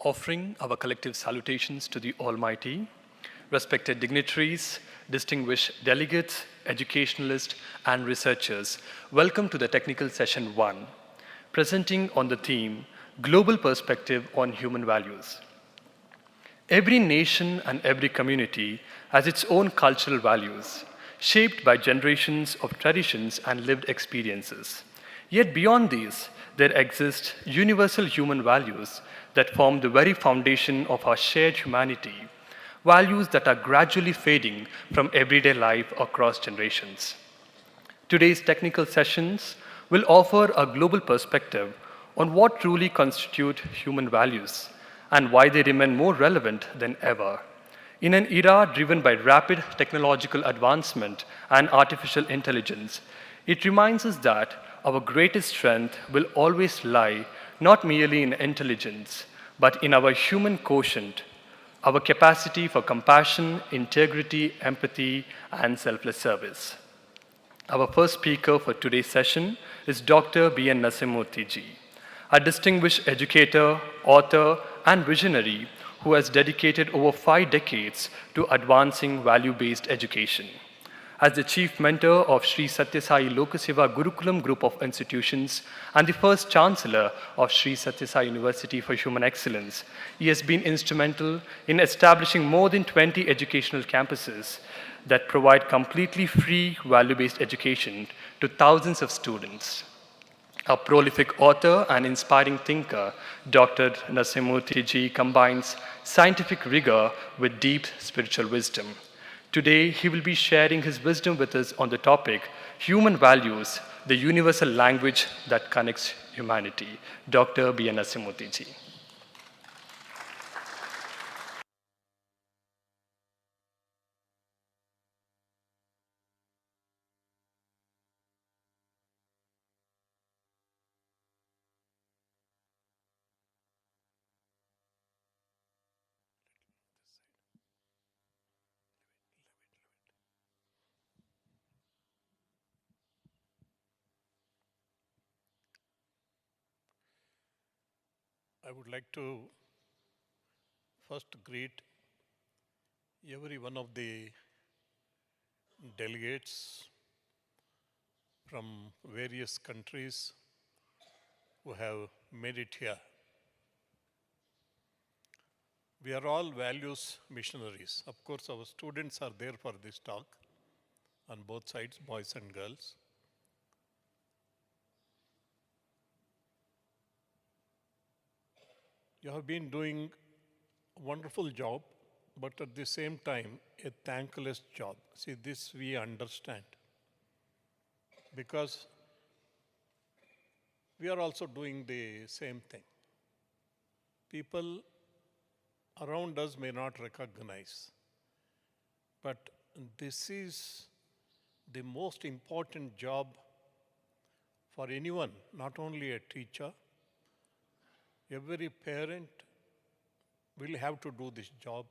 offering our collective salutations to the Almighty, respected dignitaries, distinguished delegates, educationalists, and researchers. Welcome to the Technical Session 1, presenting on the theme, Global Perspective on Human Values. Every nation and every community has its own cultural values, shaped by generations of traditions and lived experiences. Yet beyond these, there exist universal human values that form the very foundation of our shared humanity, values that are gradually fading from everyday life across generations. Today's technical sessions will offer a global perspective on what truly constitute human values and why they remain more relevant than ever. In an era driven by rapid technological advancement and artificial intelligence, it reminds us that our greatest strength will always lie not merely in intelligence, but in our human quotient, our capacity for compassion, integrity, empathy, and selfless service. Our first speaker for today's session is Dr. B.N. Narasimha, a distinguished educator, author, and visionary who has dedicated over 5 decades to advancing value-based education. As the chief mentor of Sri Sathya Loka Seva Gurukulam group of institutions and the first chancellor of Sri Sathya Sai University for Human Excellence, he has been instrumental in establishing more than 20 educational campuses that provide completely free value-based education to thousands of students. A prolific author and inspiring thinker, Dr. Narasimha combines scientific rigor with deep spiritual wisdom. Today, he will be sharing his wisdom with us on the topic, Human Values, the Universal Language that Connects Humanity. Dr. B.N. Narasimha. I would like to first greet every one of the delegates from various countries who have made it here. We are all values missionaries. Of course, our students are there for this talk on both sides, boys and girls. You have been doing a wonderful job, but at the same time, a thankless job. See, this we understand. Because we are also doing the same thing. People around us may not recognize, but this is the most important job for anyone, not only a teacher. Every parent will have to do this job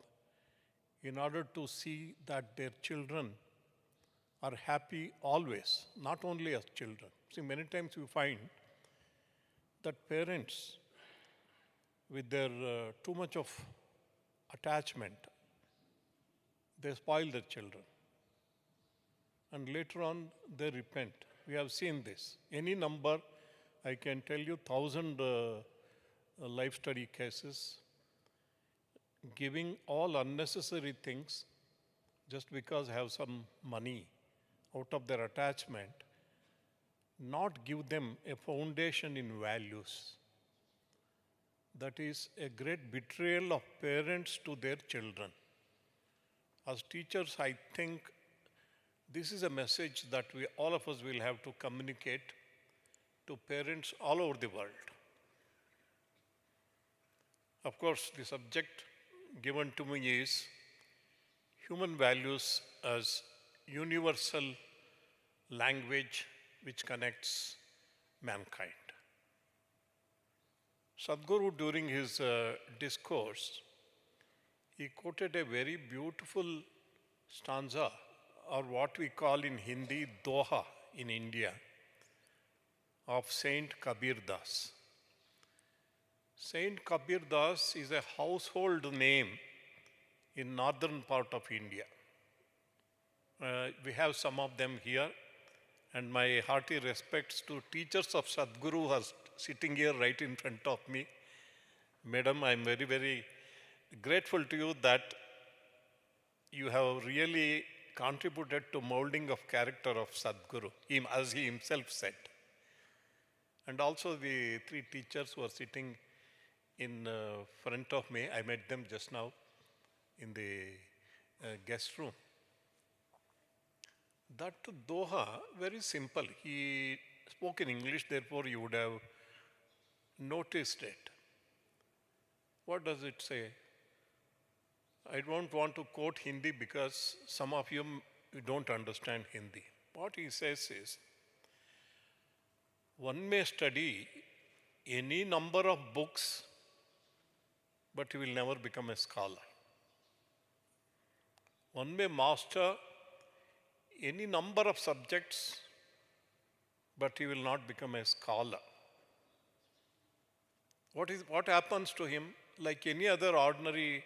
in order to see that their children are happy always, not only as children. See, many times we find that parents, with their too much of attachment, they spoil their children. And later on, they repent. We have seen this. Any number, I can tell you, 1,000 life study cases, giving all unnecessary things just because they have some money out of their attachment, not give them a foundation in values. That is a great betrayal of parents to their children. As teachers, I think this is a message that all of us will have to communicate to parents all over the world. Of course, the subject given to me is human values as universal language which connects mankind. Sadhguru, during his discourse, he quoted a very beautiful stanza, or what we call in Hindi, doha in India, of Saint Kabir Das. Saint Kabir Das is a household name in northern part of India. We have some of them here, and my hearty respects to teachers of Sadhguru who are sitting here right in front of me. Madam, I am very, very grateful to you that you have really contributed to molding of character of Sadhguru, as he himself said. And also the three teachers who are sitting in front of me, I met them just now in the guest room. That Doha, very simple. He spoke in English, therefore you would have noticed it. What does it say? I don't want to quote Hindi because some of you don't understand Hindi. What he says is, one may study any number of books, but he will never become a scholar. One may master any number of subjects, but he will not become a scholar. What happens to him? Like any other ordinary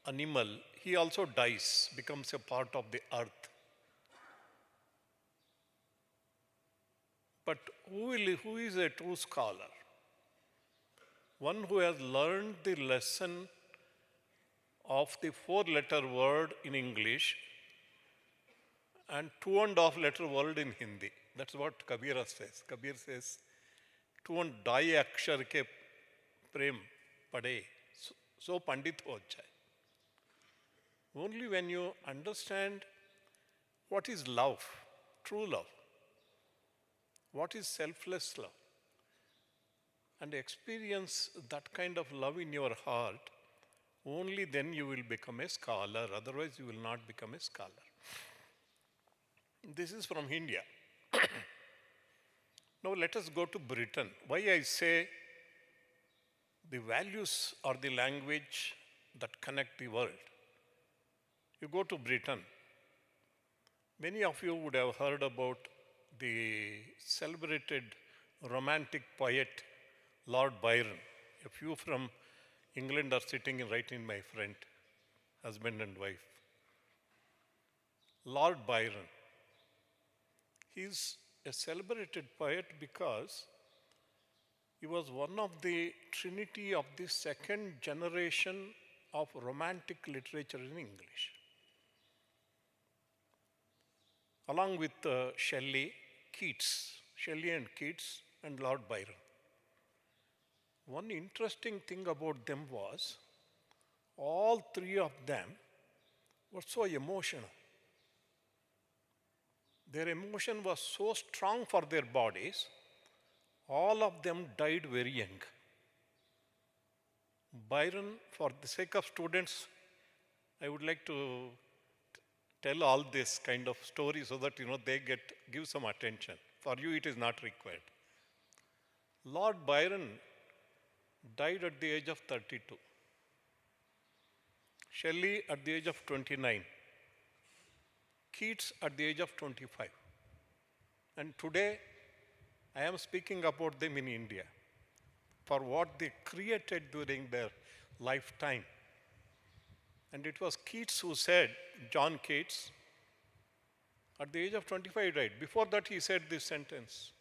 animal, he also dies, becomes a part of the earth. But who is a true scholar? One who has learned the lesson of the 4-letter word in English and 2.5-letter word in Hindi. That's what Kabir says. Kabir says, 2 and 2.5 akshar ke prem pade, so pandit ho jaye. Only when you understand what is love, true love, what is selfless love, and experience that kind of love in your heart, only then you will become a scholar. Otherwise, you will not become a scholar. This is from India. Now let us go to Britain. Why I say the values or the language that connect the world. You go to Britain. Many of you would have heard about the celebrated romantic poet Lord Byron. A few from England are sitting right in my front, husband and wife. Lord Byron. He is a celebrated poet because he was one of the trinity of the second generation of romantic literature in English. Along with Shelley and Keats and Lord Byron. One interesting thing about them was all three of them were so emotional. Their emotion was so strong for their bodies, all of them died very young. Byron, for the sake of students, I would like to tell all this kind of story so that they give some attention. For you, it is not required. Lord Byron died at the age of 32. Shelley at the age of 29. Keats at the age of 25. And today, I am speaking about them in India for what they created during their lifetime. And it was Keats who said, John Keats, at the age of 25 died. Before that he said this sentence,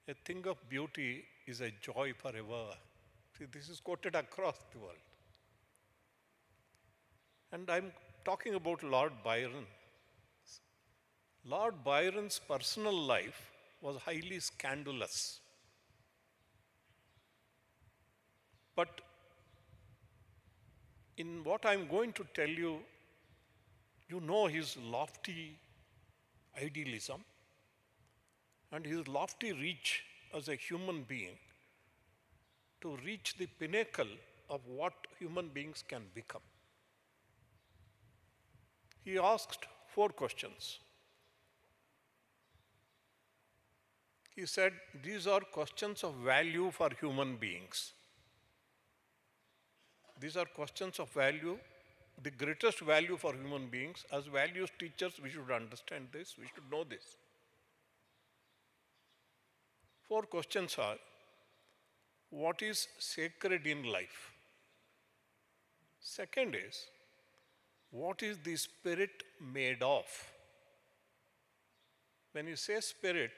a thing of beauty is a joy forever. See, this is quoted across the world. And I'm talking about Lord Byron. Lord Byron's personal life was highly scandalous. But in what I'm going to tell you, you know his lofty idealism and his lofty reach as a human being to reach the pinnacle of what human beings can become. He asked 4 questions. He said, these are questions of value for human beings. These are questions of value, the greatest value for human beings. As values teachers, we should understand this, we should know this. 4 questions are, what is sacred in life. Second is, what is the spirit made of? When you say spirit,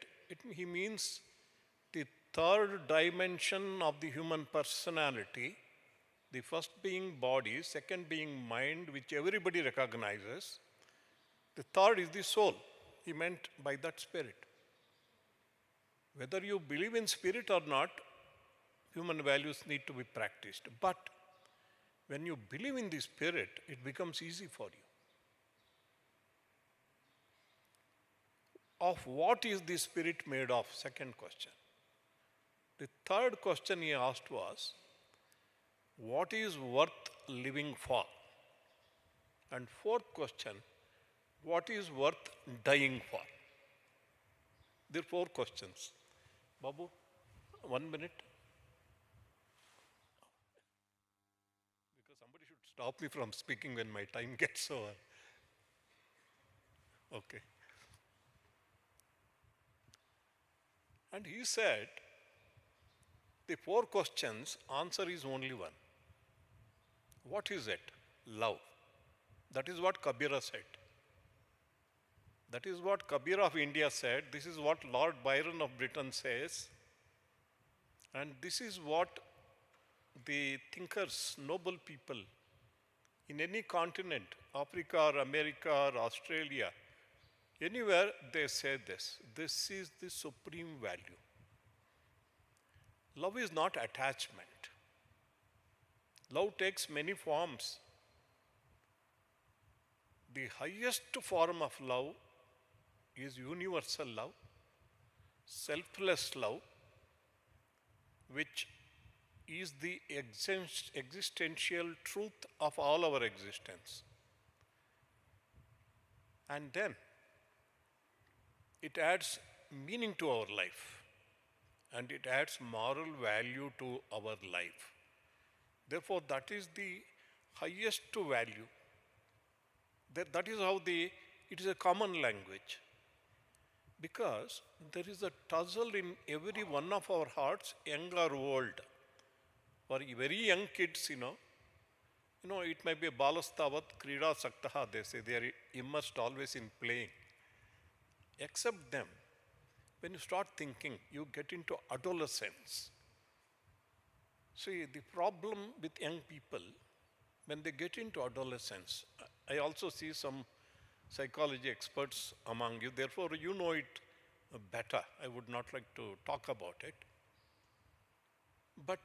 he means the third dimension of the human personality, the first being body, second being mind, which everybody recognizes. The third is the soul. He meant by that spirit. Whether you believe in spirit or not, human values need to be practiced. But when you believe in the spirit, it becomes easy for you. Of what is the spirit made of? Second question. The third question he asked was, what is worth living for? And fourth question, what is worth dying for? There are four questions. Babu, 1 minute. Because somebody should stop me from speaking when my time gets over. Okay. And he said, the four questions, answer is only one. What is it? Love. That is what Kabira said. That is what Kabir of India said. This is what Lord Byron of Britain says. And this is what the thinkers, noble people in any continent, Africa or America or Australia, anywhere they say this. This is the supreme value. Love is not attachment. Love takes many forms. The highest form of love is universal love, selfless love, which is the existential truth of all our existence. And then it adds meaning to our life, and it adds moral value to our life. Therefore, that is the highest value. That is how it is a common language. Because there is a tussle in every one of our hearts, young or old. For very young kids, it may be balastavat, krida saktaha, they say, they are immersed always in playing. Except them, when you start thinking, you get into adolescence. See, the problem with young people, when they get into adolescence, I also see some psychology experts among you, therefore you know it better. I would not like to talk about it. But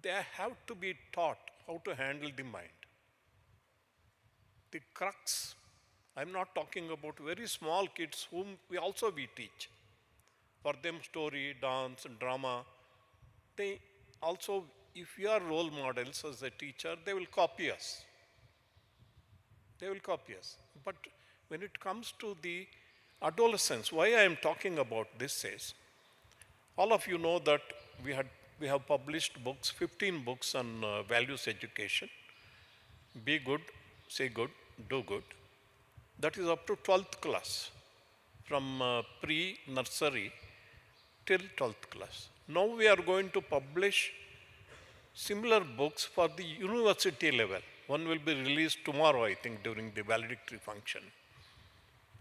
they have to be taught how to handle the mind. The crux, I'm not talking about very small kids whom we teach. For them story, dance, drama, they also, if we are role models as a teacher, they will copy us. They will copy us. But when it comes to the adolescence, why I am talking about this is, all of you know that we have published books, 15 books on values education. Be good, say good, do good. That is up to 12th class, from pre-nursery till 12th class. Now we are going to publish similar books for the university level. One will be released tomorrow, I think, during the valedictory function.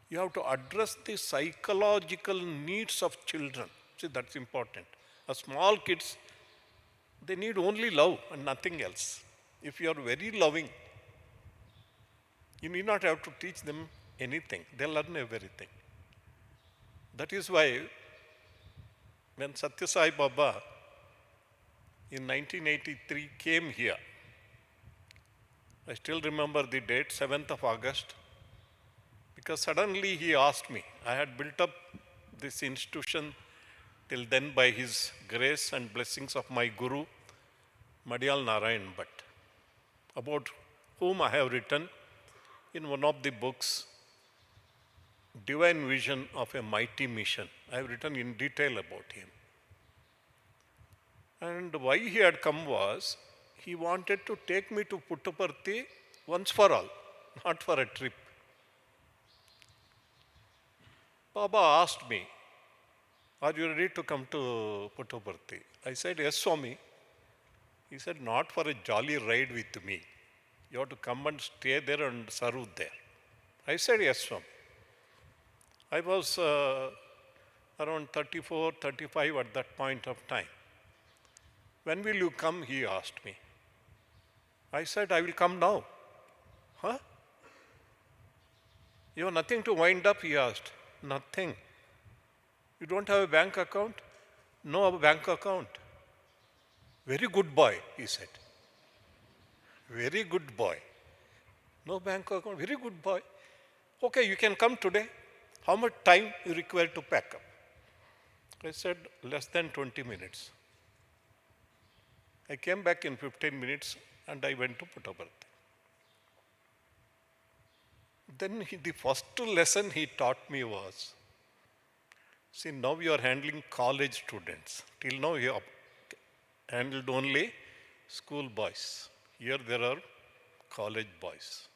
You have to address the psychological needs of children. See, that's important. Small kids, they need only love and nothing else. If you are very loving, you need not have to teach them anything. They'll learn everything. That is why when Sathya Sai Baba in 1983 came here, I still remember the date, 7th of August, because suddenly he asked me. I had built up this institution till then by his grace and blessings of my Guru, Madhyal Narayan Bhatt, about whom I have written in one of the books, Divine Vision of a Mighty Mission. I have written in detail about him. And why he had come was, he wanted to take me to Puttaparthi once for all, not for a trip. Baba asked me, Are you ready to come to Puttaparthi? I said, yes, Swami. He said, not for a jolly ride with me. You have to come and stay there and serve there. I said, yes, Swami. I was around 34, 35 at that point of time. When will you come, he asked me. I said, I will come now. Huh? You have nothing to wind up, he asked. Nothing. You don't have a bank account? No bank account. Very good boy, he said. Very good boy. No bank account, very good boy. Okay, you can come today. How much time you require to pack up? I said, less than 20 minutes. I came back in 15 minutes and I went to Puttaparthi. Then the first lesson he taught me was, see, now you are handling college students. Till now you have handled only school boys. Here there are college boys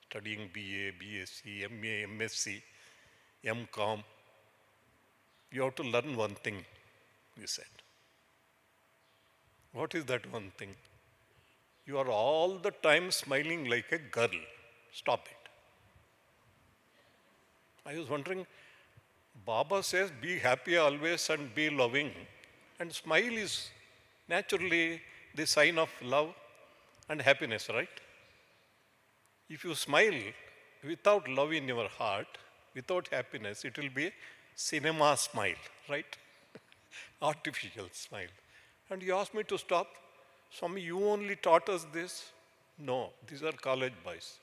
studying BA, BSc, MA, MSc, MCom. You have to learn one thing, he said. What is that one thing? You are all the time smiling like a girl. Stop it. I was wondering, Baba says be happy always and be loving. And smile is naturally the sign of love and happiness, right? If you smile without love in your heart, without happiness, it will be a cinema smile, right? Artificial smile. And he asked me to stop. Swami, you only taught us this? No, these are college boys.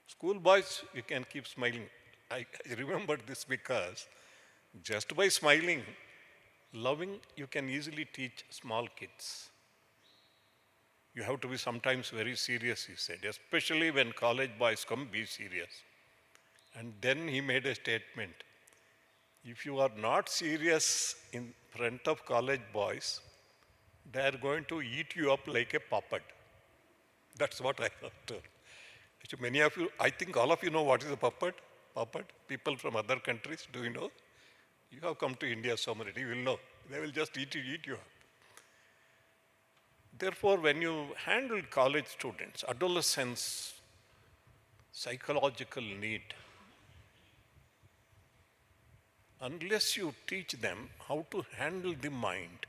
School boys, you can keep smiling. I remembered this because just by smiling, loving, you can easily teach small kids. You have to be sometimes very serious, he said, especially when college boys come, be serious. And then he made a statement. If you are not serious in front of college boys, they are going to eat you up like a puppet. That's what I heard. Actually, many of you, I think all of you know what is a puppet. Puppet. People from other countries, do you know? You have come to India so many, you will know. They will just eat you up. Therefore, when you handle college students, adolescents, psychological need, unless you teach them how to handle the mind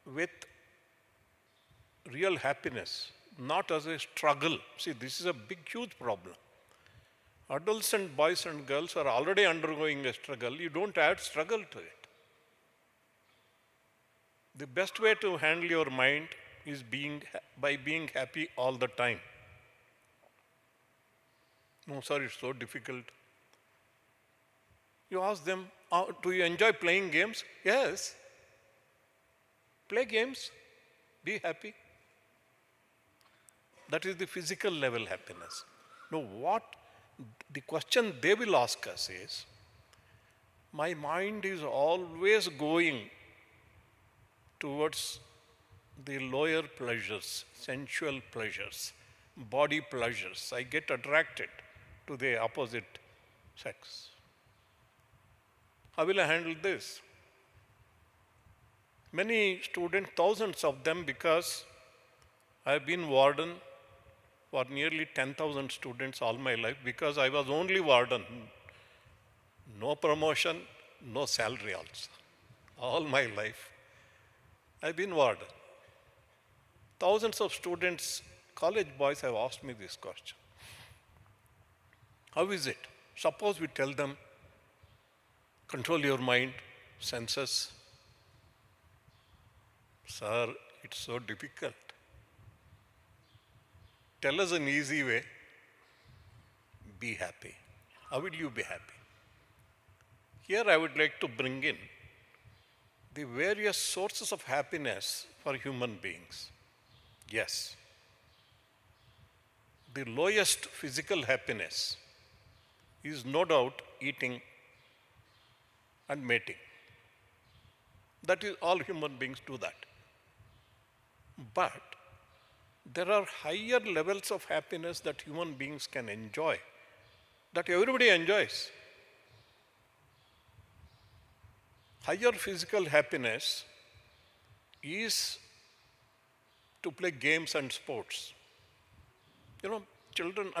with real happiness, not as a struggle. See, this is a big, huge problem. Adults and boys and girls are already undergoing a struggle. You don't add struggle to it. The best way to handle your mind is by being happy all the time. No, sir, it's so difficult. You ask them, do you enjoy playing games? Yes. Play games. Be happy. That is the physical level happiness. No, the question they will ask us is, my mind is always going towards the lower pleasures, sensual pleasures, body pleasures. I get attracted to the opposite sex. How will I handle this? Many students, thousands of them, because I have been warden for nearly 10,000 students all my life, because I was only warden. No promotion, no salary also. All my life, I've been warden. Thousands of students, college boys have asked me this question. How is it? Suppose we tell them, control your mind, senses. Sir, it's so difficult. Tell us an easy way. Be happy. How will you be happy? Here I would like to bring in the various sources of happiness for human beings. Yes. The lowest physical happiness is no doubt eating and mating. That is, all human beings do that. But there are higher levels of happiness that human beings can enjoy that everybody enjoys. Higher physical happiness is to play games and sports. Children,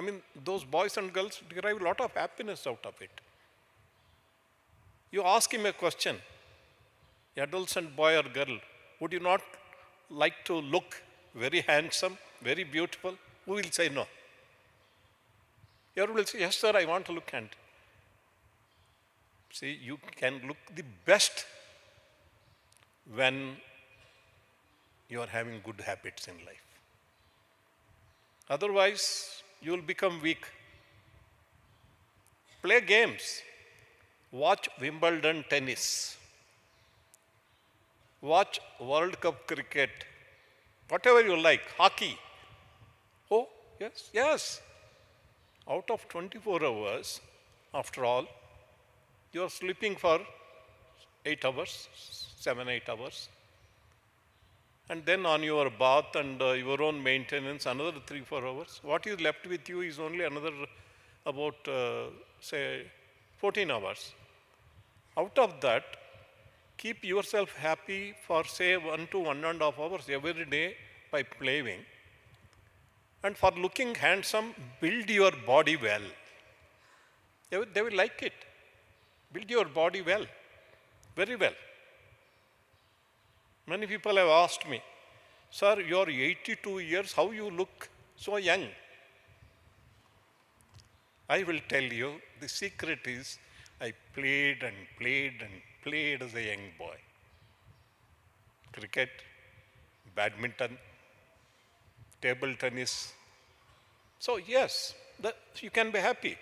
those boys and girls derive a lot of happiness out of it. You ask him a question, adolescent boy or girl, would you not like to look very handsome, very beautiful? Who will say no? Everyone will say, yes, sir, I want to look handsome. See, you can look the best when you are having good habits in life. Otherwise, you will become weak. Play games. Watch Wimbledon tennis. Watch World Cup cricket. Whatever you like. Hockey. Oh, yes, yes. Out of 24 hours, after all, you are sleeping for 8 hours, 7-8 hours. And then on your bath and your own maintenance, another 3-4 hours. What is left with you is only another about, say, 14 hours. Out of that, keep yourself happy for, say, 1 to 1.5 hours every day by playing. And for looking handsome, build your body well. They will like it. Build your body well, very well. Many people have asked me, sir, you are 82 years, how you look so young? I will tell you, the secret is I played and played and played as a young boy. Cricket, badminton, table tennis. So yes, you can be happy.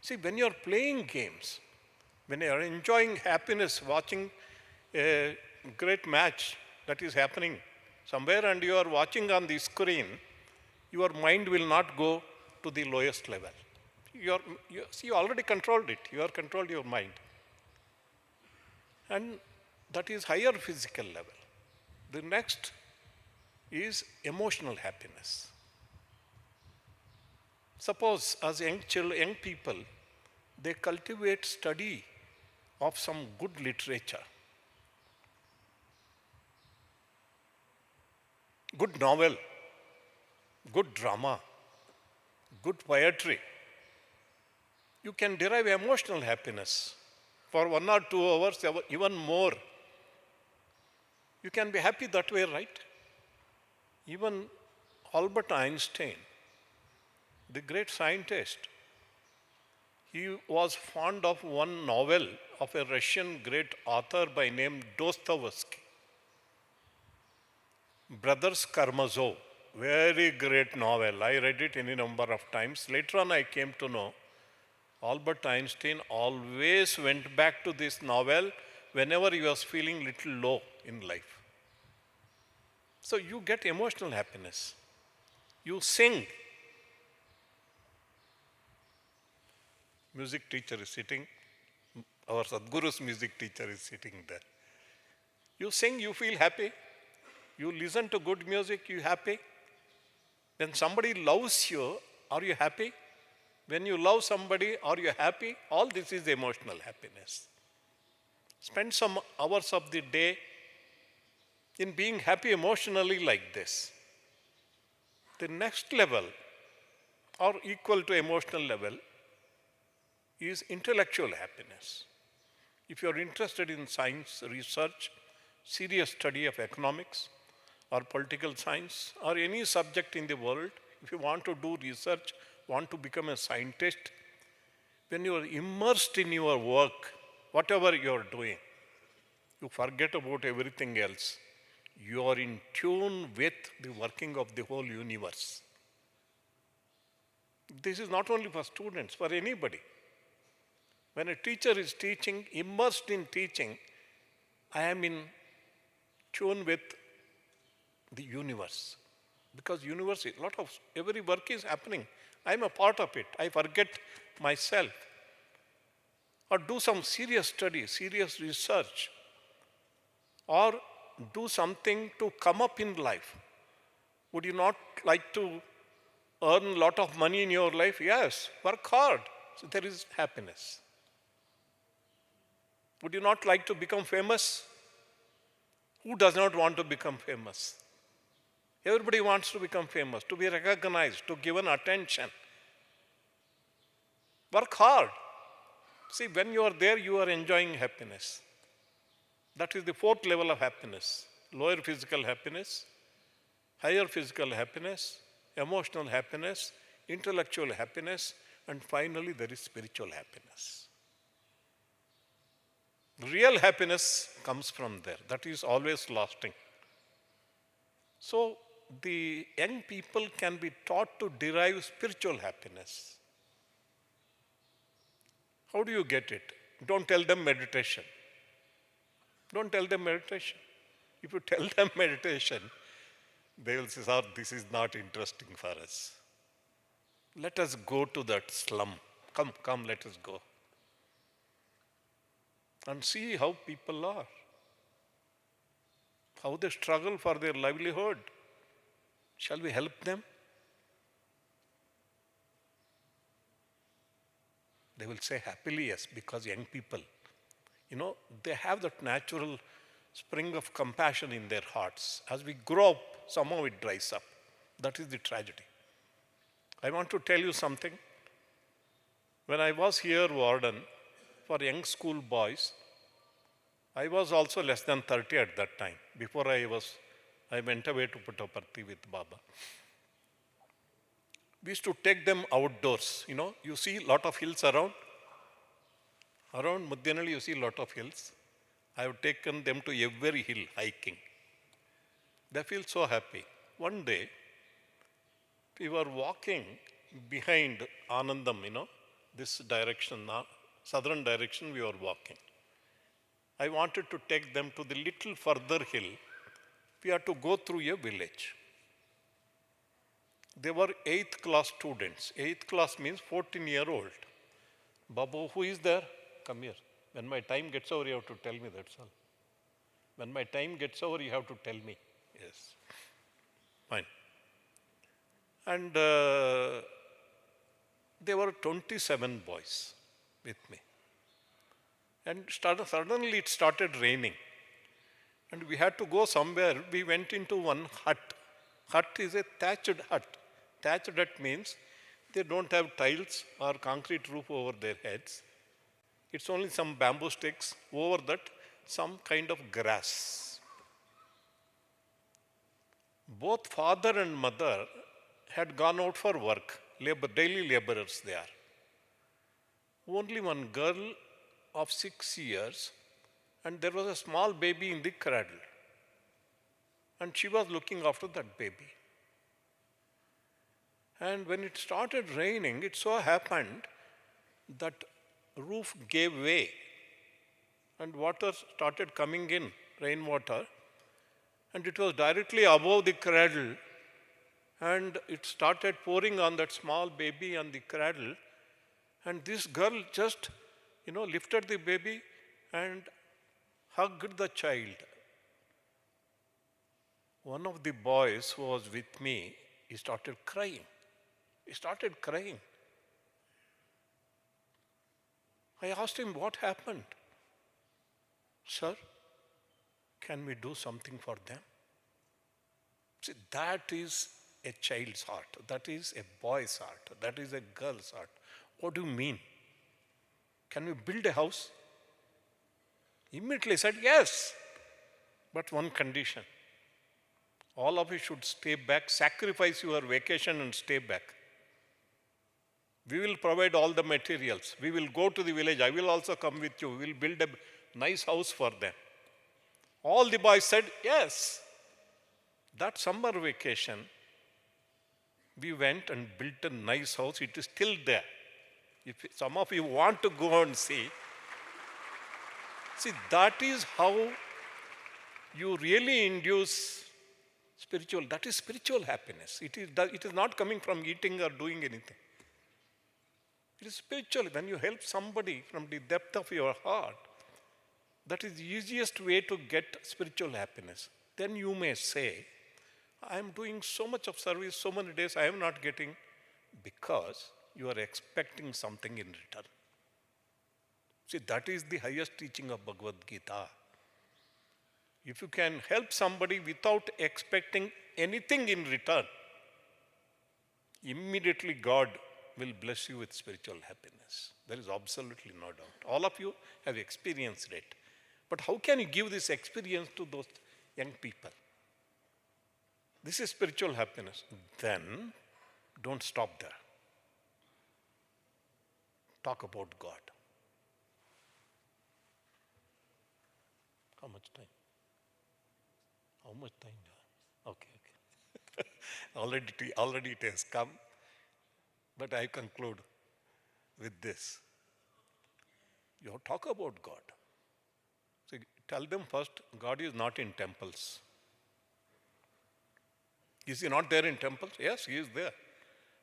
See, when you are playing games, when you are enjoying happiness, watching a great match that is happening somewhere and you are watching on the screen, your mind will not go to the lowest level. You already controlled it. You have controlled your mind. And that is higher physical level. The next is emotional happiness. Suppose as young people, they cultivate study of some good literature, good novel, good drama, good poetry. You can derive emotional happiness for 1 or 2 hours, even more. You can be happy that way, right? Even Albert Einstein, the great scientist, he was fond of one novel of a Russian great author by name Dostoevsky. Brothers Karamazov, very great novel. I read it any number of times. Later on I came to know Albert Einstein always went back to this novel whenever he was feeling little low in life. So you get emotional happiness. You sing. Music teacher is sitting. Our Sadhguru's music teacher is sitting there. You sing, you feel happy. You listen to good music, you happy. When somebody loves you, are you happy? When you love somebody, are you happy? All this is emotional happiness. Spend some hours of the day in being happy emotionally like this. The next level, or equal to emotional level, is intellectual happiness. If you are interested in science, research, serious study of economics, or political science, or any subject in the world, if you want to do research, want to become a scientist, when you are immersed in your work, whatever you are doing, you forget about everything else. You are in tune with the working of the whole universe. This is not only for students, for anybody. When a teacher is teaching, immersed in teaching, I am in tune with the universe. Because universe, every work is happening. I am a part of it. I forget myself. Or do some serious study, serious research. Or do something to come up in life. Would you not like to earn a lot of money in your life? Yes, work hard. So there is happiness. Would you not like to become famous? Who does not want to become famous? Everybody wants to become famous, to be recognized, to given attention. Work hard. See, when you are there, you are enjoying happiness. That is the fourth level of happiness. Lower physical happiness, higher physical happiness, emotional happiness, intellectual happiness, and finally there is spiritual happiness. Real happiness comes from there. That is always lasting. So the young people can be taught to derive spiritual happiness. How do you get it? Don't tell them meditation. Don't tell them meditation. If you tell them meditation, they will say, sir, this is not interesting for us. Let us go to that slum. Come, let us go. And see how people are. How they struggle for their livelihood. Shall we help them? They will say happily yes, because young people, they have that natural spring of compassion in their hearts. As we grow up, somehow it dries up. That is the tragedy. I want to tell you something. When I was here warden for young school boys, I was also less than 30 at that time. Before I went away to Puttaparthi with Baba. We used to take them outdoors. You see a lot of hills around. Around Mudyanalli, you see a lot of hills. I have taken them to every hill hiking. They feel so happy. One day, we were walking behind Anandam, this direction, southern direction we were walking. I wanted to take them to the little further hill. We had to go through a village. They were 8th class students. 8th class means 14-year-old. Babu, who is there? Come here. When my time gets over, you have to tell me, that's all. When my time gets over, you have to tell me. Yes. Fine. And there were 27 boys with me. And suddenly it started raining. And we had to go somewhere. We went into one hut. Hut is a thatched hut. Thatched hut means they don't have tiles or concrete roof over their heads. It's only some bamboo sticks. Over that, some kind of grass. Both father and mother had gone out for work. Daily laborers they are. Only one girl of 6 years, and there was a small baby in the cradle. And she was looking after that baby. And when it started raining, it so happened that roof gave way and water started coming in, rainwater, and it was directly above the cradle, and it started pouring on that small baby on the cradle, and this girl just, lifted the baby and hugged the child. One of the boys who was with me, he started crying. I asked him, what happened? Sir, can we do something for them? See, that is a child's heart. That is a boy's heart. That is a girl's heart. What do you mean? Can we build a house? Immediately I said, yes. But one condition. All of you should stay back, sacrifice your vacation and stay back. We will provide all the materials. We will go to the village. I will also come with you. We will build a nice house for them. All the boys said, yes. That summer vacation, we went and built a nice house. It is still there. If some of you want to go and see, that is how you really induce that is spiritual happiness. It is not coming from eating or doing anything. It is spiritual. When you help somebody from the depth of your heart, that is the easiest way to get spiritual happiness. Then you may say, I am doing so much of service, so many days I am not getting, because you are expecting something in return. See, that is the highest teaching of Bhagavad Gita. If you can help somebody without expecting anything in return, immediately God will bless you with spiritual happiness. There is absolutely no doubt. All of you have experienced it. But how can you give this experience to those young people? This is spiritual happiness. Then, don't stop there. Talk about God. How much time? How much time? Okay. already it has come. But I conclude with this. You talk about God. See, tell them first, God is not in temples. Is he not there in temples? Yes, he is there.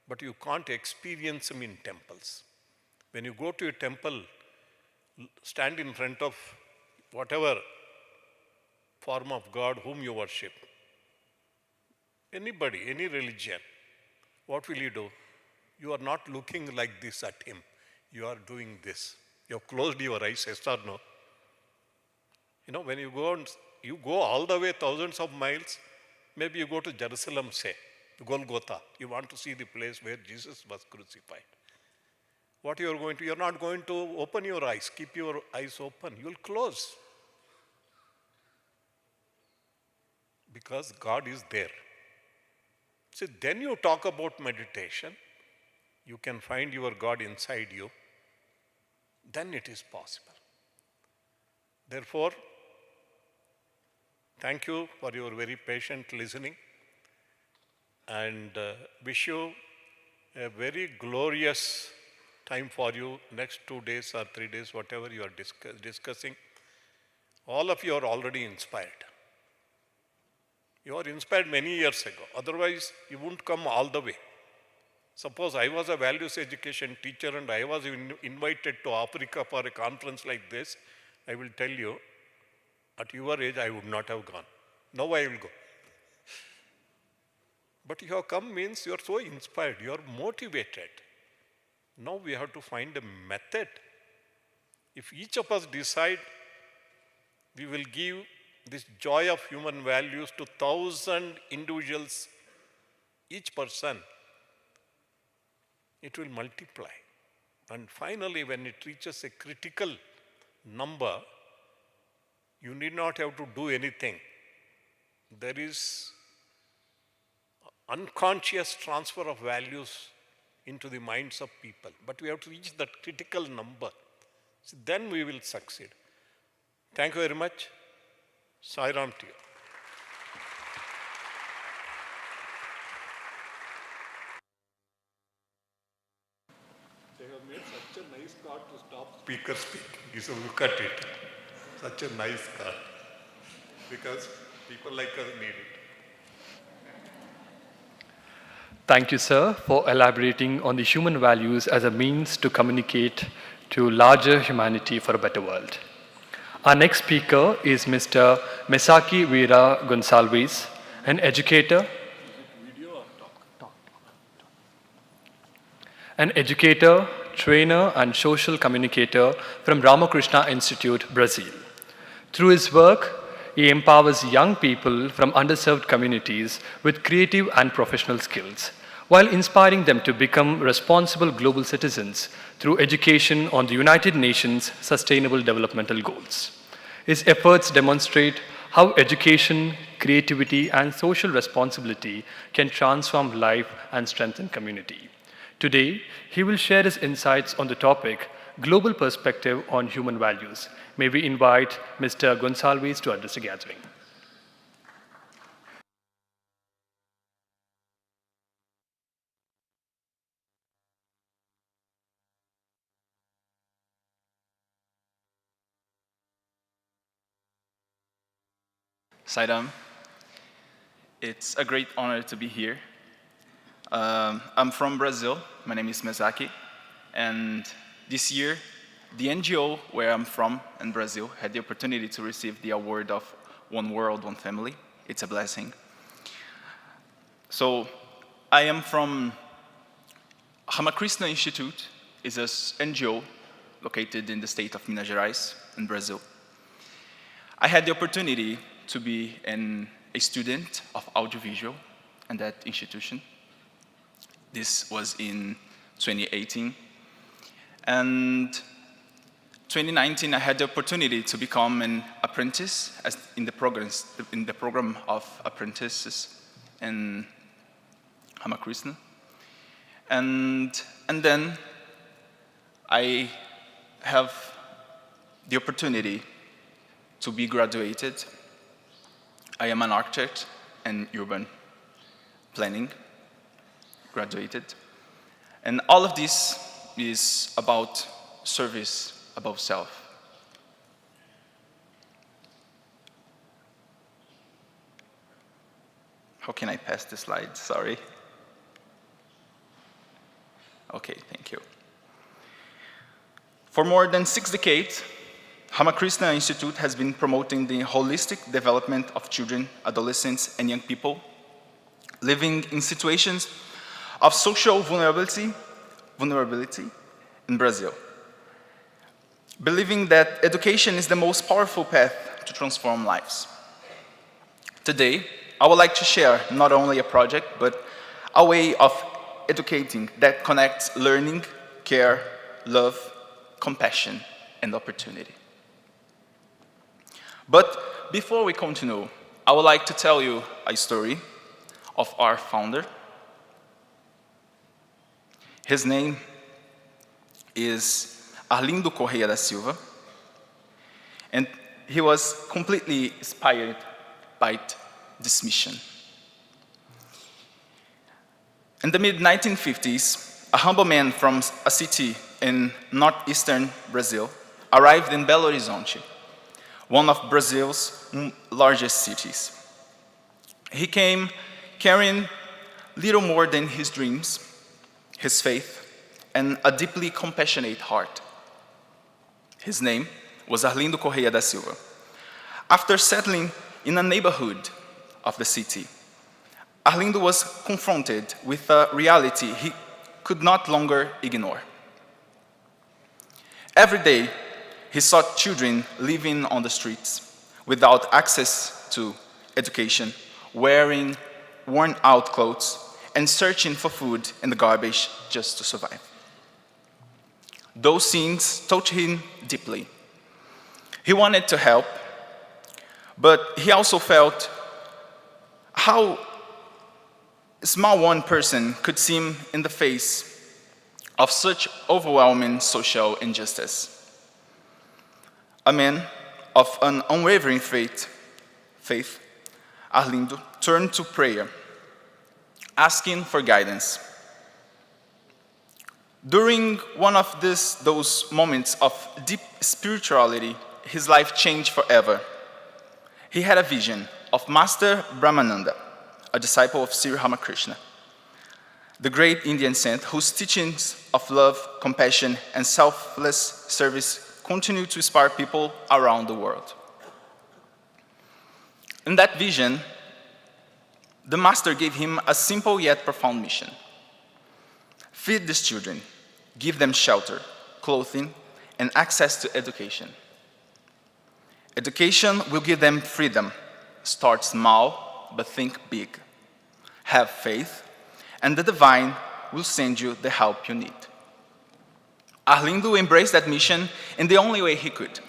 But you can't experience him in temples. When you go to a temple, stand in front of whatever form of God whom you worship, anybody, any religion, what will you do? You are not looking like this at him. You are doing this. You have closed your eyes, yes or no? You know, when you go all the way thousands of miles, maybe you go to Jerusalem, say, Golgotha. You want to see the place where Jesus was crucified. What you are going to, you're not going to open your eyes, keep your eyes open. You'll close. Because God is there. See, then you talk about meditation. You can find your God inside you. Then it is possible. Therefore, thank you for your very patient listening, and wish you a very glorious time for you, next 2 days or 3 days, whatever you are discussing. All of you are already inspired. You are inspired many years ago. Otherwise, you wouldn't come all the way. Suppose I was a values education teacher and I was invited to Africa for a conference like this, I will tell you, at your age, I would not have gone. Now I will go. But you have come means you are so inspired, you are motivated. Now we have to find a method. If each of us decide, we will give this joy of human values to 1,000 individuals, each person, it will multiply. And finally, when it reaches a critical number, you need not have to do anything. There is unconscious transfer of values into the minds of people. But we have to reach that critical number. So then we will succeed. Thank you very much. Sai Ram to you. They have made such a nice card to stop speaker speaking. You should look at it. Such a nice card. Because people like us need it. Thank you, sir, for elaborating on the human values as a means to communicate to larger humanity for a better world. Our next speaker is Mr. Mesaque Vieira Gonçalves, an educator, trainer, and social communicator from Ramacrisna Institute, Brazil. Through his work, he empowers young people from underserved communities with creative and professional skills, while inspiring them to become responsible global citizens through education on the United Nations Sustainable Developmental Goals. His efforts demonstrate how education, creativity, and social responsibility can transform life and strengthen community. Today, he will share his insights on the topic, Global Perspective on Human Values. May we invite Mr. Gonçalves to address the gathering. Saidam, it's a great honor to be here. I'm from Brazil. My name is Mesaque, and this year, the NGO where I'm from in Brazil had the opportunity to receive the award of One World, One Family. It's a blessing. So I am from Ramacrisna Institute is an NGO located in the state of Minas Gerais in Brazil. I had the opportunity to be a student of audiovisual in that institution. This was in 2018. And 2019, I had the opportunity to become an apprentice in the program of apprentices in Ramacrisna. And then I have the opportunity to be graduated. I am an architect and urban planning, graduated. And all of this is about service above self. How can I pass the slide? Sorry. Okay, thank you. For more than 6 decades, Ramacrisna Institute has been promoting the holistic development of children, adolescents, and young people living in situations of social vulnerability in Brazil, believing that education is the most powerful path to transform lives. Today, I would like to share not only a project, but a way of educating that connects learning, care, love, compassion, and opportunity. But before we continue, I would like to tell you a story of our founder. His name is Arlindo Correia da Silva, and he was completely inspired by this mission. In the mid-1950s, a humble man from a city in northeastern Brazil arrived in Belo Horizonte, one of Brazil's largest cities. He came carrying little more than his dreams, his faith, and a deeply compassionate heart. His name was Arlindo Correia da Silva. After settling in a neighborhood of the city, Arlindo was confronted with a reality he could not longer ignore. Every day, he saw children living on the streets without access to education, wearing worn-out clothes, and searching for food in the garbage just to survive. Those scenes touched him deeply. He wanted to help, but he also felt how small one person could seem in the face of such overwhelming social injustice. A man of an unwavering faith, Arlindo turned to prayer, asking for guidance. During one of those moments of deep spirituality, his life changed forever. He had a vision of Master Brahmananda, a disciple of Sri Ramakrishna, the great Indian saint whose teachings of love, compassion, and selfless service continue to inspire people around the world. In that vision, the Master gave him a simple yet profound mission. Feed these children, give them shelter, clothing, and access to education. Education will give them freedom. Start small, but think big. Have faith, and the divine will send you the help you need. Arlindo embraced that mission in the only way he could.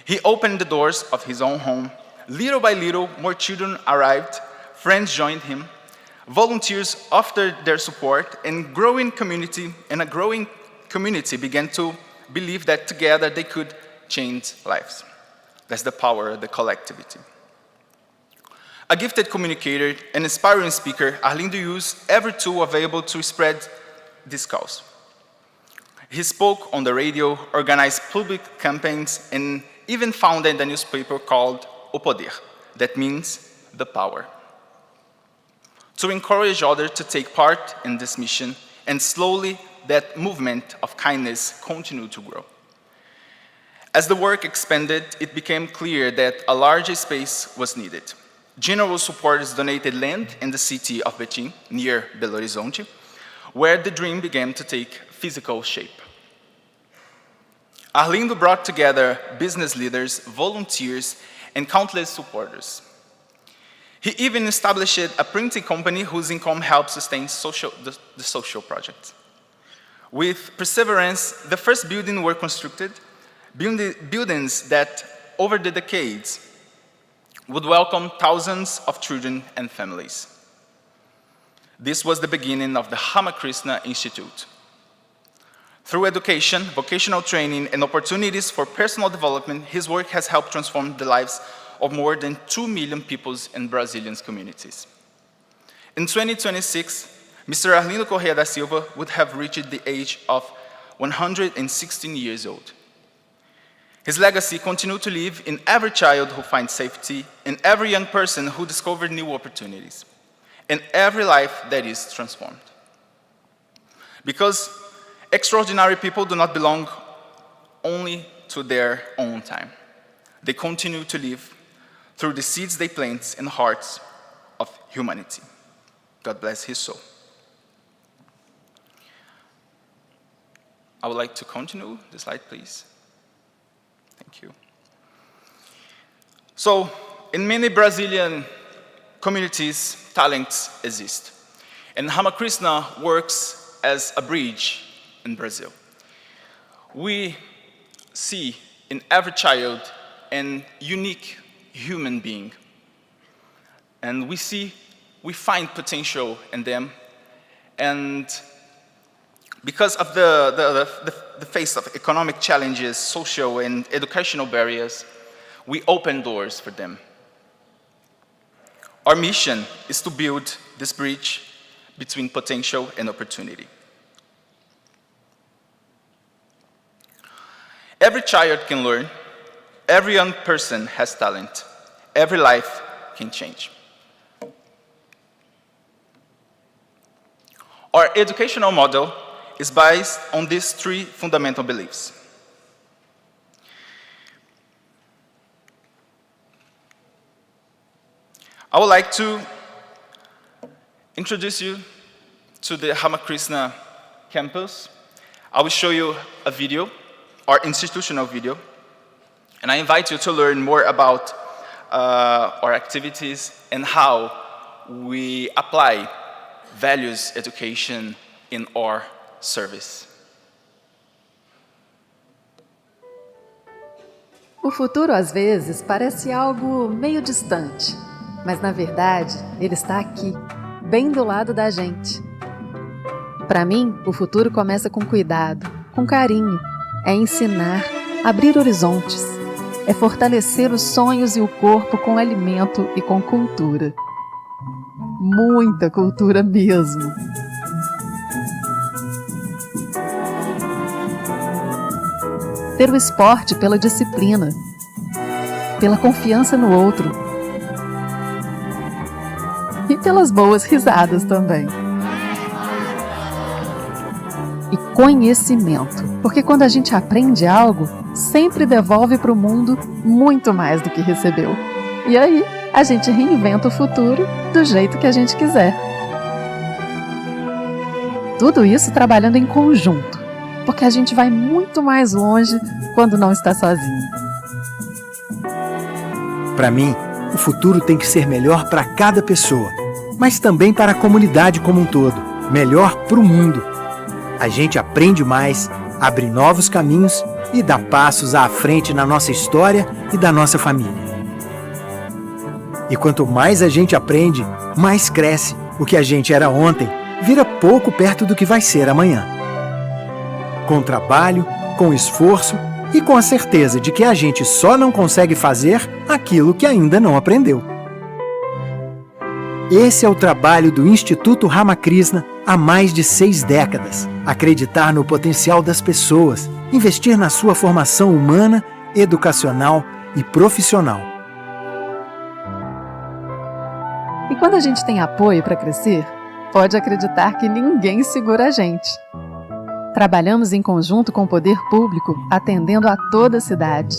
He opened the doors of his own home. Little by little, more children arrived, friends joined him, volunteers offered their support, and a growing community began to believe that together they could change lives. That's the power of the collectivity. A gifted communicator, an inspiring speaker, Arlindo used every tool available to spread this cause. He spoke on the radio, organized public campaigns, and even founded a newspaper called O Poder, that means the power, to encourage others to take part in this mission, and slowly that movement of kindness continued to grow. As the work expanded, it became clear that a larger space was needed. General supporters donated land in the city of Betim, near Belo Horizonte, where the dream began to take physical shape. Arlindo brought together business leaders, volunteers, and countless supporters. He even established a printing company whose income helped sustain the social project. With perseverance, the first buildings were constructed, buildings that, over the decades, would welcome thousands of children and families. This was the beginning of the Ramacrisna Institute. Through education, vocational training, and opportunities for personal development, his work has helped transform the lives of more than 2 million people in Brazilian communities. In 2026, Mr. Arlindo Correia da Silva would have reached the age of 116 years old. His legacy continued to live in every child who finds safety, in every young person who discovered new opportunities, in every life that is transformed. Because extraordinary people do not belong only to their own time. They continue to live through the seeds they plant in the hearts of humanity. God bless his soul. I would like to continue the slide, please. Thank you. So, in many Brazilian communities, talents exist. And Ramacrisna works as a bridge in Brazil. We see in every child an unique human being. And we find potential in them. And because of the face of economic challenges, social and educational barriers, we open doors for them. Our mission is to build this bridge between potential and opportunity. Every child can learn, every young person has talent, every life can change. Our educational model is based on these 3 fundamental beliefs. I would like to introduce you to the Ramacrisna campus. I will show you a video, our institutional video, and I invite you to learn more about our activities and how we apply values education in our service. O futuro, às vezes, parece algo meio distante, mas, na verdade, ele está aqui, bem do lado da gente. Para mim, o futuro começa com cuidado, com carinho, é ensinar, abrir horizontes, é fortalecer os sonhos e o corpo com alimento e com cultura. Muita cultura mesmo. Ter o esporte pela disciplina, pela confiança no outro e pelas boas risadas também. E conhecimento, porque quando a gente aprende algo, sempre devolve para o mundo muito mais do que recebeu. E aí, a gente reinventa o futuro do jeito que a gente quiser. Tudo isso trabalhando em conjunto, porque a gente vai muito mais longe quando não está sozinho. Para mim, o futuro tem que ser melhor para cada pessoa, mas também para a comunidade como um todo, melhor para o mundo. A gente aprende mais, abre novos caminhos e dá passos à frente na nossa história e da nossa família. E quanto mais a gente aprende, mais cresce. O que a gente era ontem vira pouco perto do que vai ser amanhã. Com trabalho, com esforço e com a certeza de que a gente só não consegue fazer aquilo que ainda não aprendeu. Esse é o trabalho do Instituto Ramacrisna há mais de 6 décadas. Acreditar no potencial das pessoas, investir na sua formação humana, educacional e profissional. E quando a gente tem apoio para crescer, pode acreditar que ninguém segura a gente. Trabalhamos em conjunto com o poder público, atendendo a toda a cidade.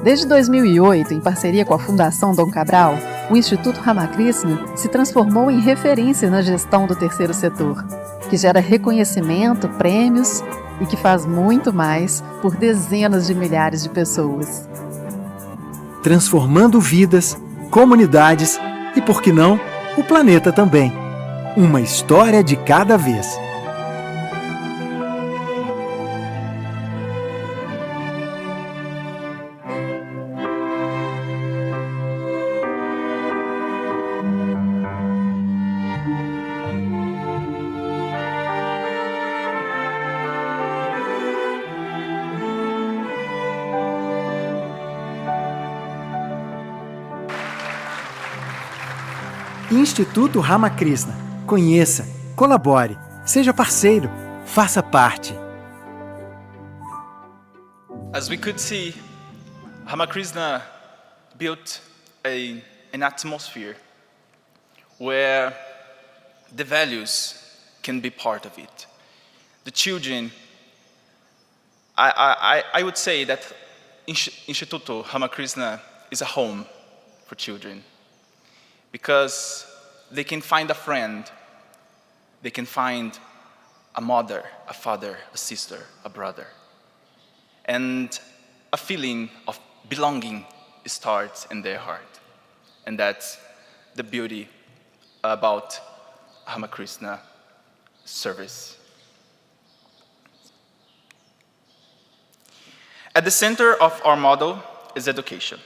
Desde 2008, em parceria com a Fundação Dom Cabral, o Instituto Ramacrisna se transformou em referência na gestão do terceiro setor, que gera reconhecimento, prêmios e que faz muito mais por dezenas de milhares de pessoas. Transformando vidas, comunidades e, por que não, o planeta também. Uma história de cada vez. Instituto Ramacrisna. Conheça, colabore, seja parceiro, faça parte. As we could see, Ramacrisna built an atmosphere where the values can be part of it. The children, I would say that Instituto Ramacrisna is a home for children, because they can find a friend, they can find a mother, a father, a sister, a brother. And a feeling of belonging starts in their heart. And that's the beauty about Ramacrisna service. At the center of our model is education.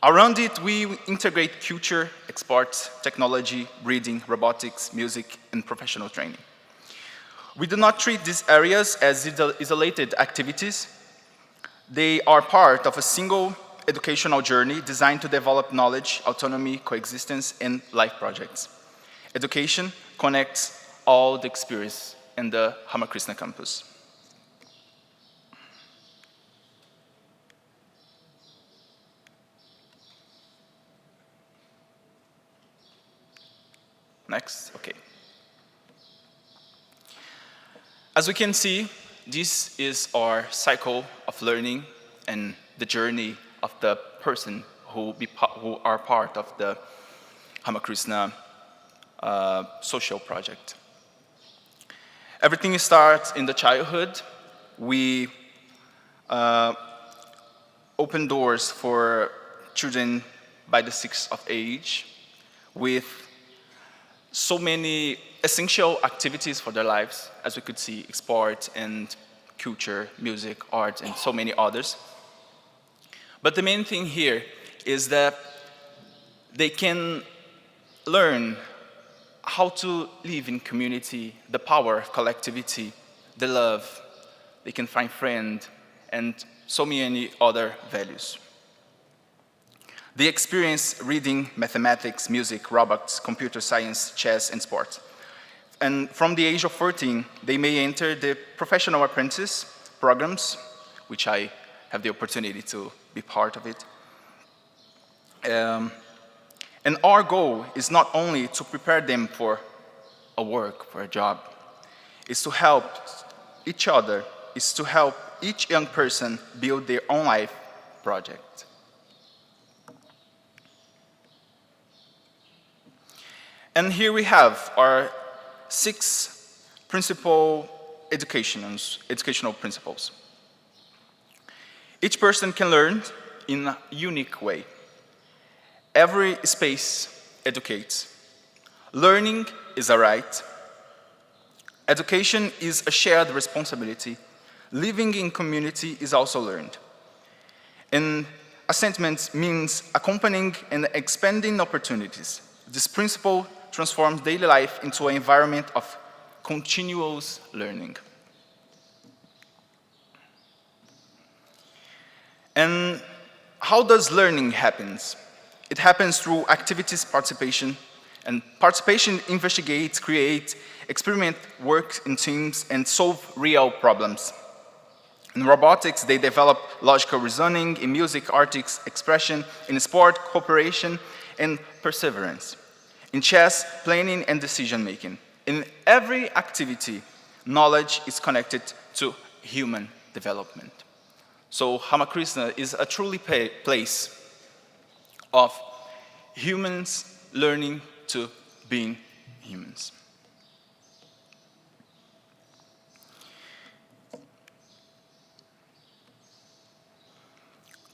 Around it, we integrate culture, sports, technology, reading, robotics, music, and professional training. We do not treat these areas as isolated activities. They are part of a single educational journey designed to develop knowledge, autonomy, coexistence, and life projects. Education connects all the experience in the Ramacrisna campus. Next, okay. As we can see, this is our cycle of learning and the journey of the person who are part of the Ramacrisna social project. Everything starts in the childhood. We open doors for children by the 6th of age with so many essential activities for their lives, as we could see, sport and culture, music, art, and so many others. But the main thing here is that they can learn how to live in community, the power of collectivity, the love, they can find friends, and so many other values. They experience reading, mathematics, music, robots, computer science, chess, and sports. And from the age of 14, they may enter the professional apprentice programs, which I have the opportunity to be part of it. And our goal is not only to prepare them for a work, for a job, it's to help each other, it's to help each young person build their own life project. And here we have our 6 principal educational principles. Each person can learn in a unique way. Every space educates. Learning is a right. Education is a shared responsibility. Living in community is also learned. And assentment means accompanying and expanding opportunities. This principle transforms daily life into an environment of continuous learning. And how does learning happen? It happens through activities participation, and participation investigates, creates, experiment, work in teams, and solve real problems. In robotics, they develop logical reasoning, in music, artists, expression, in sport, cooperation, and perseverance. In chess, planning and decision-making. In every activity, knowledge is connected to human development. So Ramacrisna is a truly place of humans learning to being humans.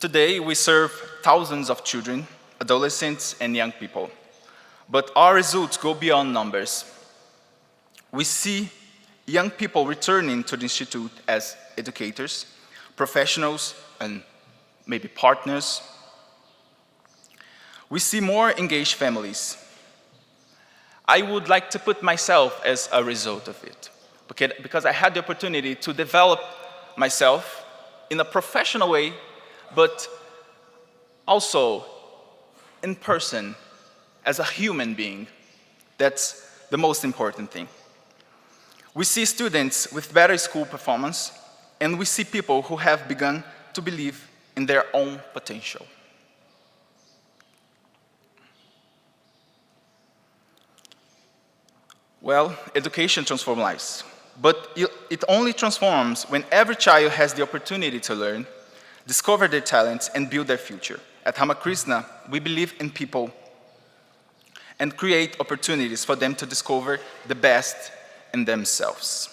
Today, we serve thousands of children, adolescents, and young people. But our results go beyond numbers. We see young people returning to the Institute as educators, professionals, and maybe partners. We see more engaged families. I would like to put myself as a result of it, because I had the opportunity to develop myself in a professional way, but also in person, as a human being. That's the most important thing. We see students with better school performance, and we see people who have begun to believe in their own potential. Well, education transforms lives, but it only transforms when every child has the opportunity to learn, discover their talents, and build their future. At Ramacrisna, we believe in people and create opportunities for them to discover the best in themselves.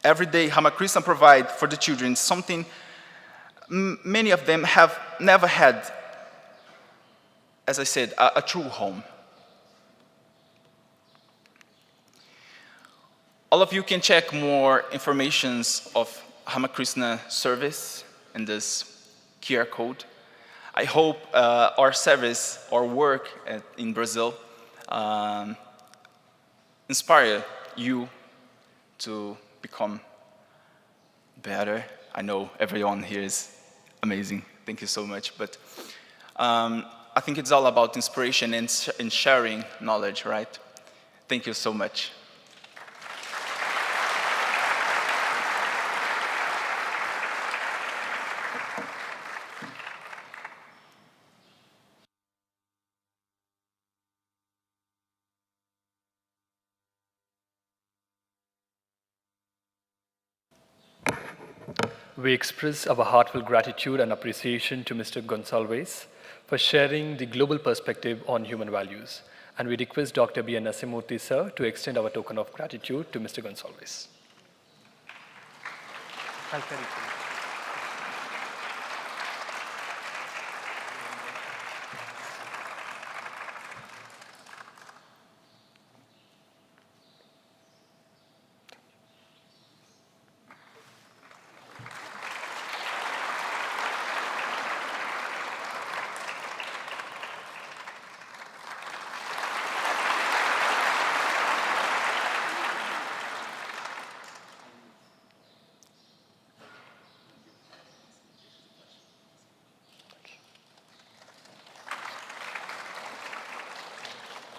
Every day, Ramacrisna provides for the children something many of them have never had, as I said, a true home. All of you can check more information of Ramacrisna service in this QR code. I hope our service, our work in Brazil, inspire you to become better. I know everyone here is amazing. Thank you so much. But I think it's all about inspiration and sharing knowledge, right? Thank you so much. We express our heartfelt gratitude and appreciation to Mr. Gonçalves for sharing the global perspective on human values. And we request Dr. B. Narasimha sir to extend our token of gratitude to Mr. Gonçalves.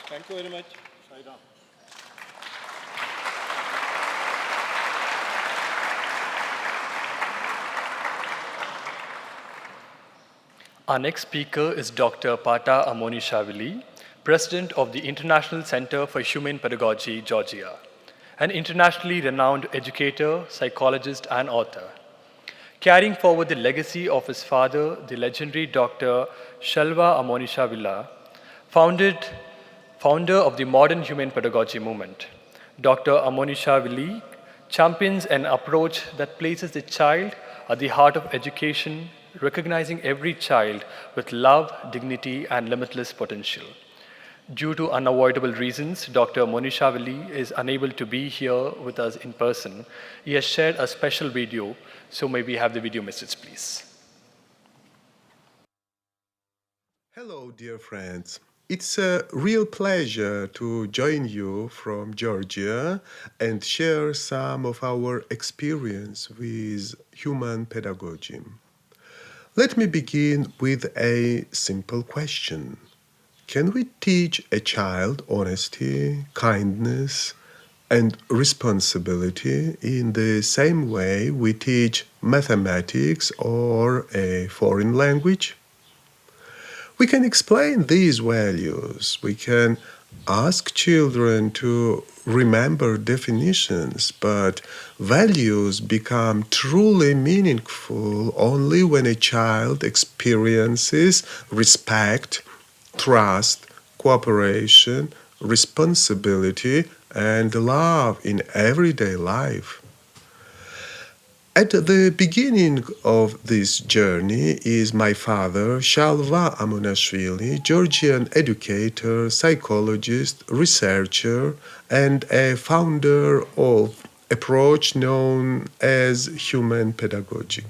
Thank you very much. Sai-ram. Our next speaker is Dr. Paata Amonashvili, President of the International Center for Humane Pedagogy, Georgia, an internationally renowned educator, psychologist, and author. Carrying forward the legacy of his father, the legendary Dr. Seva Amonashvili, founder of the modern humane pedagogy movement. Dr. Amonashvili champions an approach that places the child at the heart of education, recognizing every child with love, dignity, and limitless potential. Due to unavoidable reasons, Dr. Amonashvili is unable to be here with us in person. He has shared a special video, so may we have the video message, please. Hello, dear friends. It's a real pleasure to join you from Georgia and share some of our experience with human pedagogy. Let me begin with a simple question. Can we teach a child honesty, kindness, and responsibility in the same way we teach mathematics or a foreign language? We can explain these values. We can ask children to remember definitions, but values become truly meaningful only when a child experiences respect, trust, cooperation, responsibility, and love in everyday life. At the beginning of this journey is my father, Amonashvili, Georgian educator, psychologist, researcher, and a founder of approach known as Humane Pedagogy.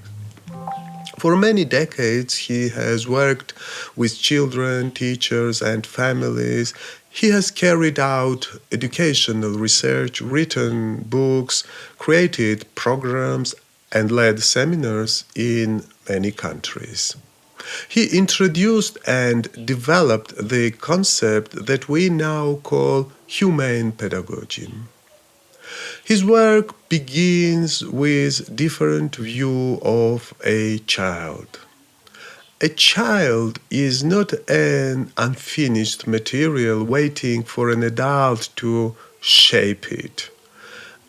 For many decades, he has worked with children, teachers, and families. He has carried out educational research, written books, created programs, and led seminars in many countries. He introduced and developed the concept that we now call humane pedagogy. His work begins with different view of a child. A child is not an unfinished material waiting for an adult to shape it.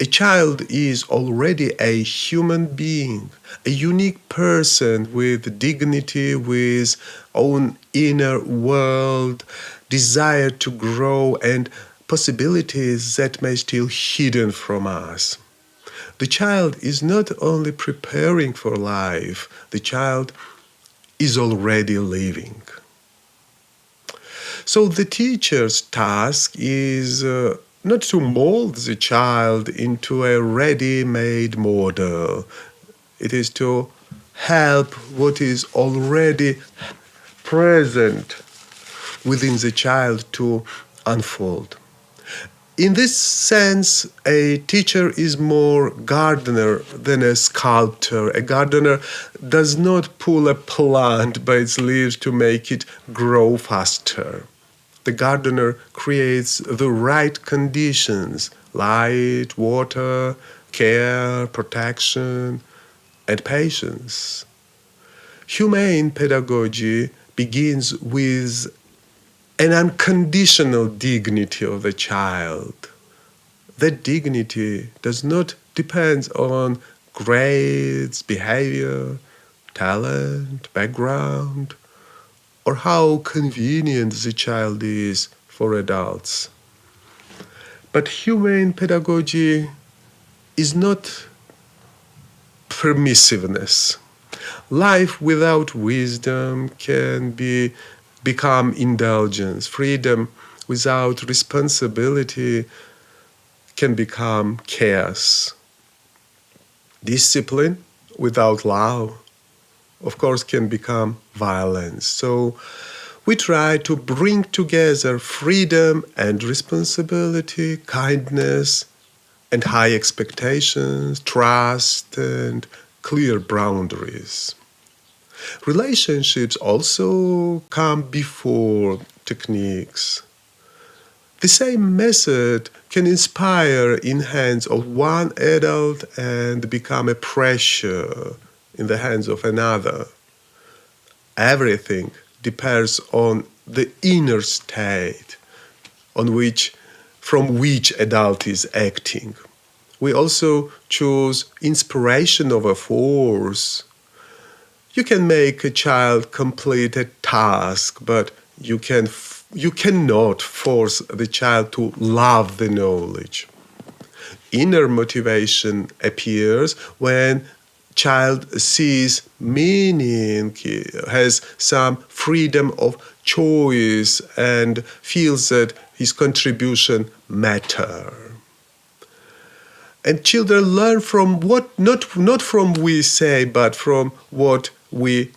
A child is already a human being, a unique person with dignity, with own inner world, desire to grow, and possibilities that may still hidden from us. The child is not only preparing for life, the child is already living. So the teacher's task is not to mold the child into a ready-made model. It is to help what is already present within the child to unfold. In this sense, a teacher is more gardener than a sculptor. A gardener does not pull a plant by its leaves to make it grow faster. The gardener creates the right conditions: light, water, care, protection, and patience. Humane pedagogy begins with an unconditional dignity of the child. That dignity does not depend on grades, behavior, talent, background, or how convenient the child is for adults. But humane pedagogy is not permissiveness. Life without wisdom can become indulgence. Freedom without responsibility can become chaos. Discipline without love, of course, can become violence. So we try to bring together freedom and responsibility, kindness and high expectations, trust and clear boundaries. Relationships also come before techniques. The same method can inspire in hands of one adult and become a pressure in the hands of another. Everything depends on the inner state from which adult is acting. We also choose inspiration over force. You can make a child complete a task, but you cannot force the child to love the knowledge. Inner motivation appears when child sees meaning, has some freedom of choice, and feels that his contribution matters. And children learn from not from we say, but from how we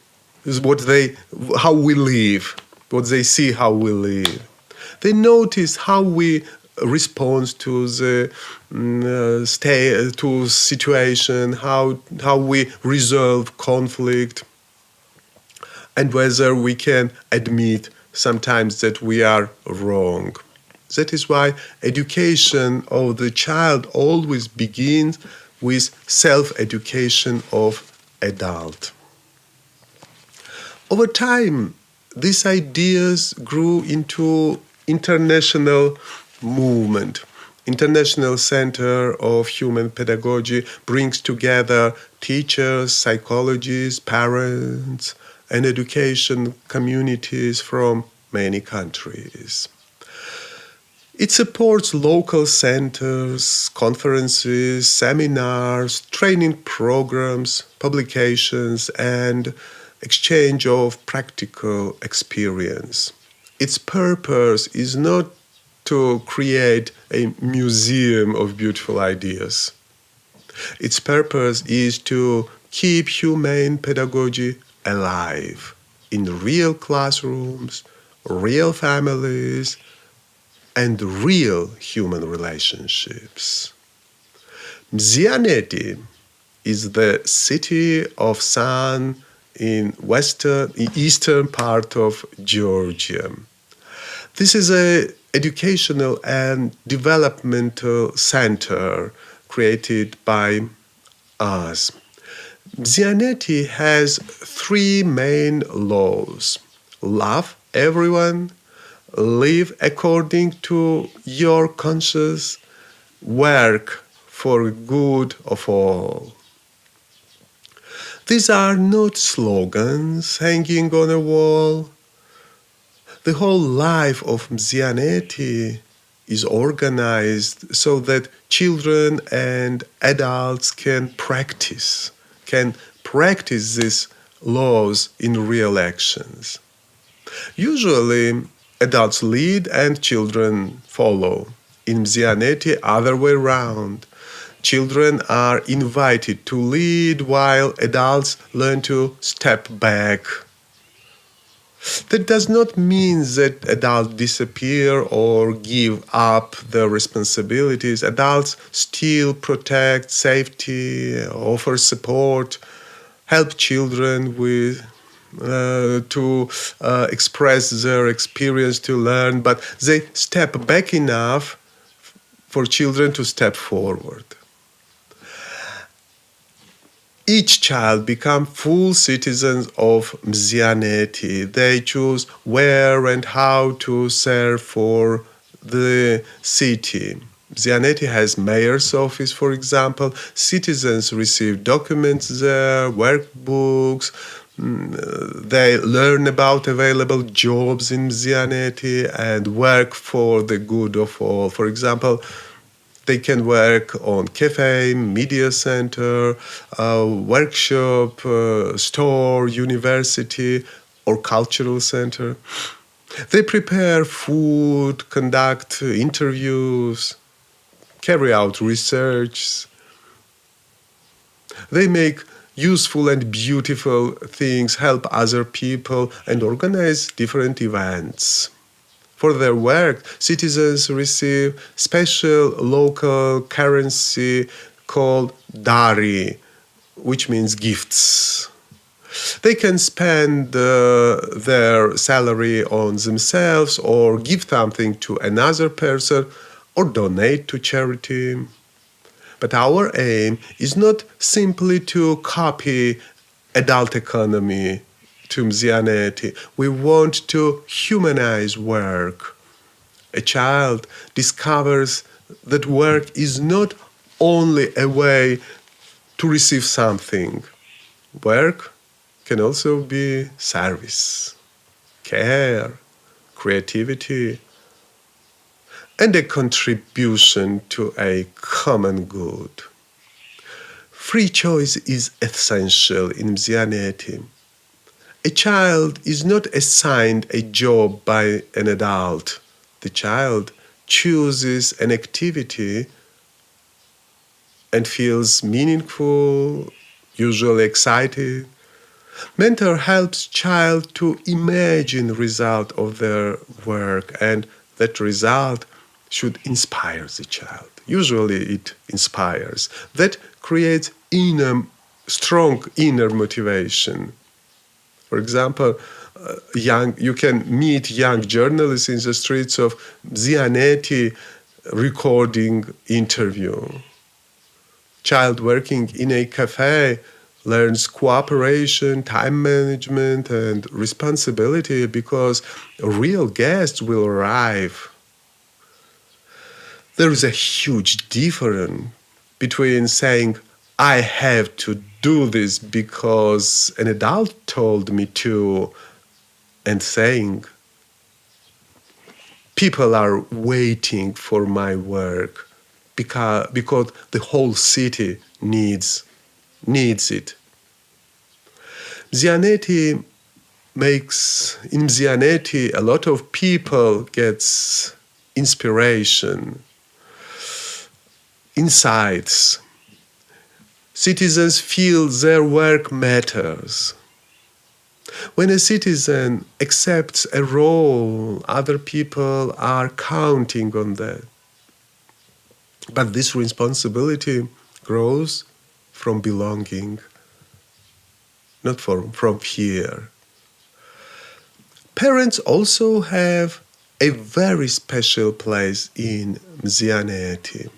live, what they see how we live. They notice how we respond to the to situation, how we resolve conflict, and whether we can admit sometimes that we are wrong. That is why education of the child always begins with self-education of adult. Over time, these ideas grew into international movement. International Center of Humane Pedagogy brings together teachers, psychologists, parents, and education communities from many countries. It supports local centers, conferences, seminars, training programs, publications, and exchange of practical experience. Its purpose is not to create a museum of beautiful ideas. Its purpose is to keep humane pedagogy alive in real classrooms, real families, and real human relationships. Mzianeti is the city of sun in eastern part of Georgia. This is an educational and developmental center created by us. Mzianeti has three main laws: love everyone, live according to your conscience, work for good of all. These are not slogans hanging on a wall. The whole life of Mzianeti is organized so that children and adults can practice these laws in real actions. Usually, adults lead and children follow. In Mzianeti, other way around. Children are invited to lead while adults learn to step back. That does not mean that adults disappear or give up their responsibilities. Adults still protect safety, offer support, help children to express their experience, to learn, but they step back enough for children to step forward. Each child becomes full citizens of Mzianeti. They choose where and how to serve for the city. Mzianeti has mayor's office, for example. Citizens receive documents there, workbooks. They learn about available jobs in Mzianeti and work for the good of all. For example, they can work on cafe, media center, workshop, store, university, or cultural center. They prepare food, conduct interviews, carry out research. They make useful and beautiful things, help other people, and organize different events. For their work, citizens receive special local currency called dari, which means gifts. They can spend their salary on themselves or give something to another person or donate to charity. But our aim is not simply to copy adult economy to Mzianeti. We want to humanize work. A child discovers that work is not only a way to receive something. Work can also be service, care, creativity, and a contribution to a common good. Free choice is essential in Mzianeti. A child is not assigned a job by an adult. The child chooses an activity and feels meaningful, usually excited. Mentor helps child to imagine the result of their work, and that result should inspire the child. Usually it inspires. That creates strong inner motivation. For example, you can meet young journalists in the streets of Mzianeti recording interview. Child working in a cafe learns cooperation, time management, and responsibility because real guests will arrive. There is a huge difference between saying, I have to do this because an adult told me to, and saying, people are waiting for my work because the whole city needs it. In Mzianeti, a lot of people gets inspiration, insights. Citizens feel their work matters. When a citizen accepts a role, other people are counting on that. But this responsibility grows from belonging, not from fear. Parents also have a very special place in Mzianeti.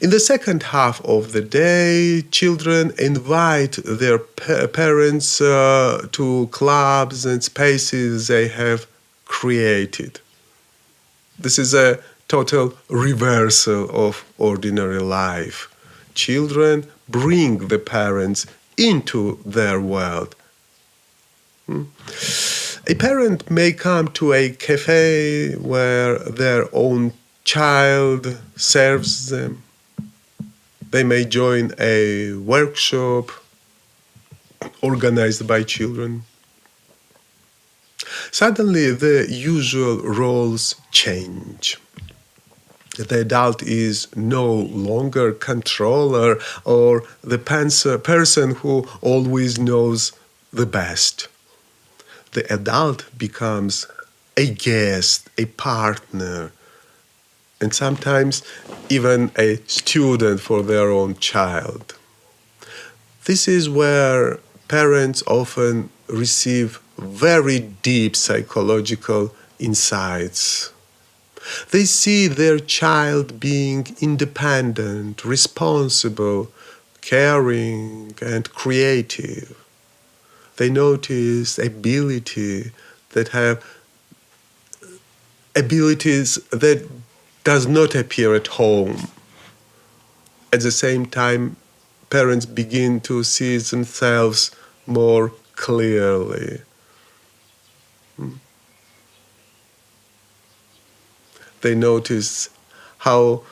In the second half of the day, children invite their parents to clubs and spaces they have created. This is a total reversal of ordinary life. Children bring the parents into their world. A parent may come to a cafe where their own child serves them. They may join a workshop organized by children. Suddenly, the usual roles change. The adult is no longer controller or the person who always knows the best. The adult becomes a guest, a partner, and sometimes even a student for their own child. This is where parents often receive very deep psychological insights. They see their child being independent, responsible, caring, and creative. They notice abilities that does not appear at home. At the same time, parents begin to see themselves more clearly. They notice how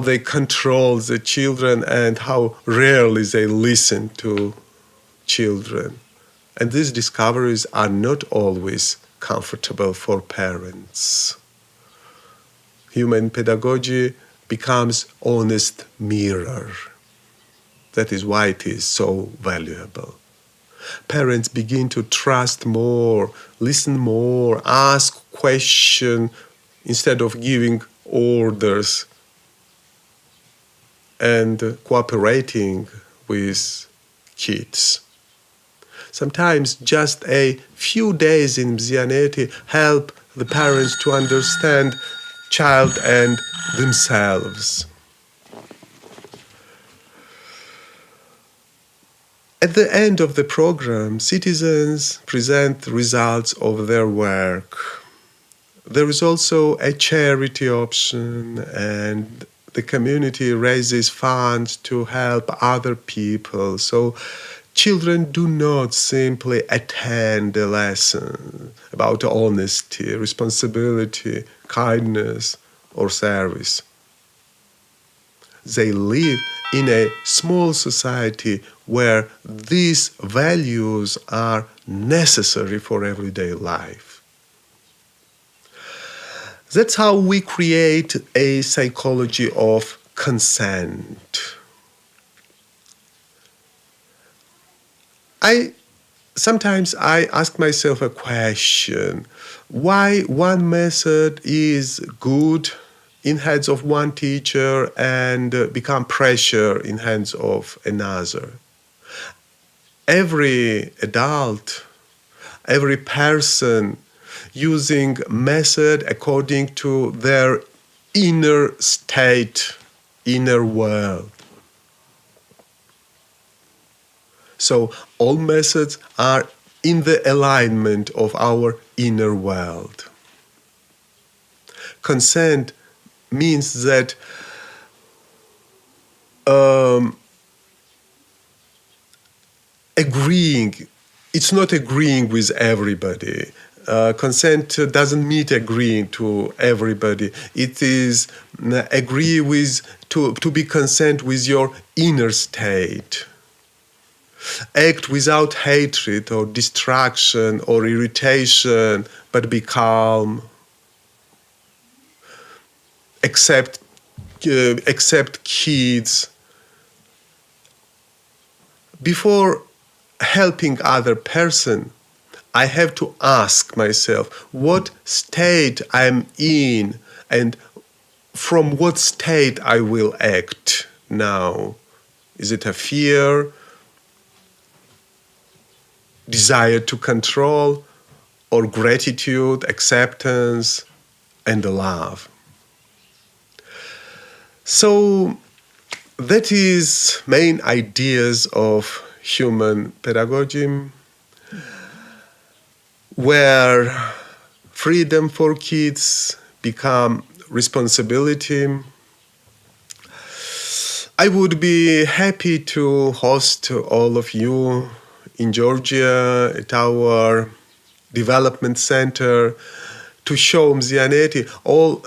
they control the children and how rarely they listen to children. And these discoveries are not always comfortable for parents. Human pedagogy becomes honest mirror. That is why it is so valuable. Parents begin to trust more, listen more, ask questions instead of giving orders, and cooperating with kids. Sometimes just a few days in Mzianeti help the parents to understand child and themselves. At the end of the program, citizens present the results of their work. There is also a charity option, and the community raises funds to help other people. So children do not simply attend a lesson about honesty, responsibility, kindness, or service. They live in a small society where these values are necessary for everyday life. That's how we create a psychology of consent. Sometimes I ask myself a question: why one method is good in hands of one teacher and become pressure in hands of another? Every adult, every person using method according to their inner state, inner world. So all methods are in the alignment of our inner world. Consent means that agreeing, it's not agreeing with everybody. Consent doesn't mean agreeing to everybody. It is agree with to be consent with your inner state. Act without hatred or distraction or irritation, but be calm. Accept kids. Before helping other person, I have to ask myself what state I'm in and from what state I will act now. Is it a fear, desire to control, or gratitude, acceptance, and love? So that is main ideas of human pedagogy, where freedom for kids become responsibility. I would be happy to host all of you in Georgia at our development center to show Mzianeti.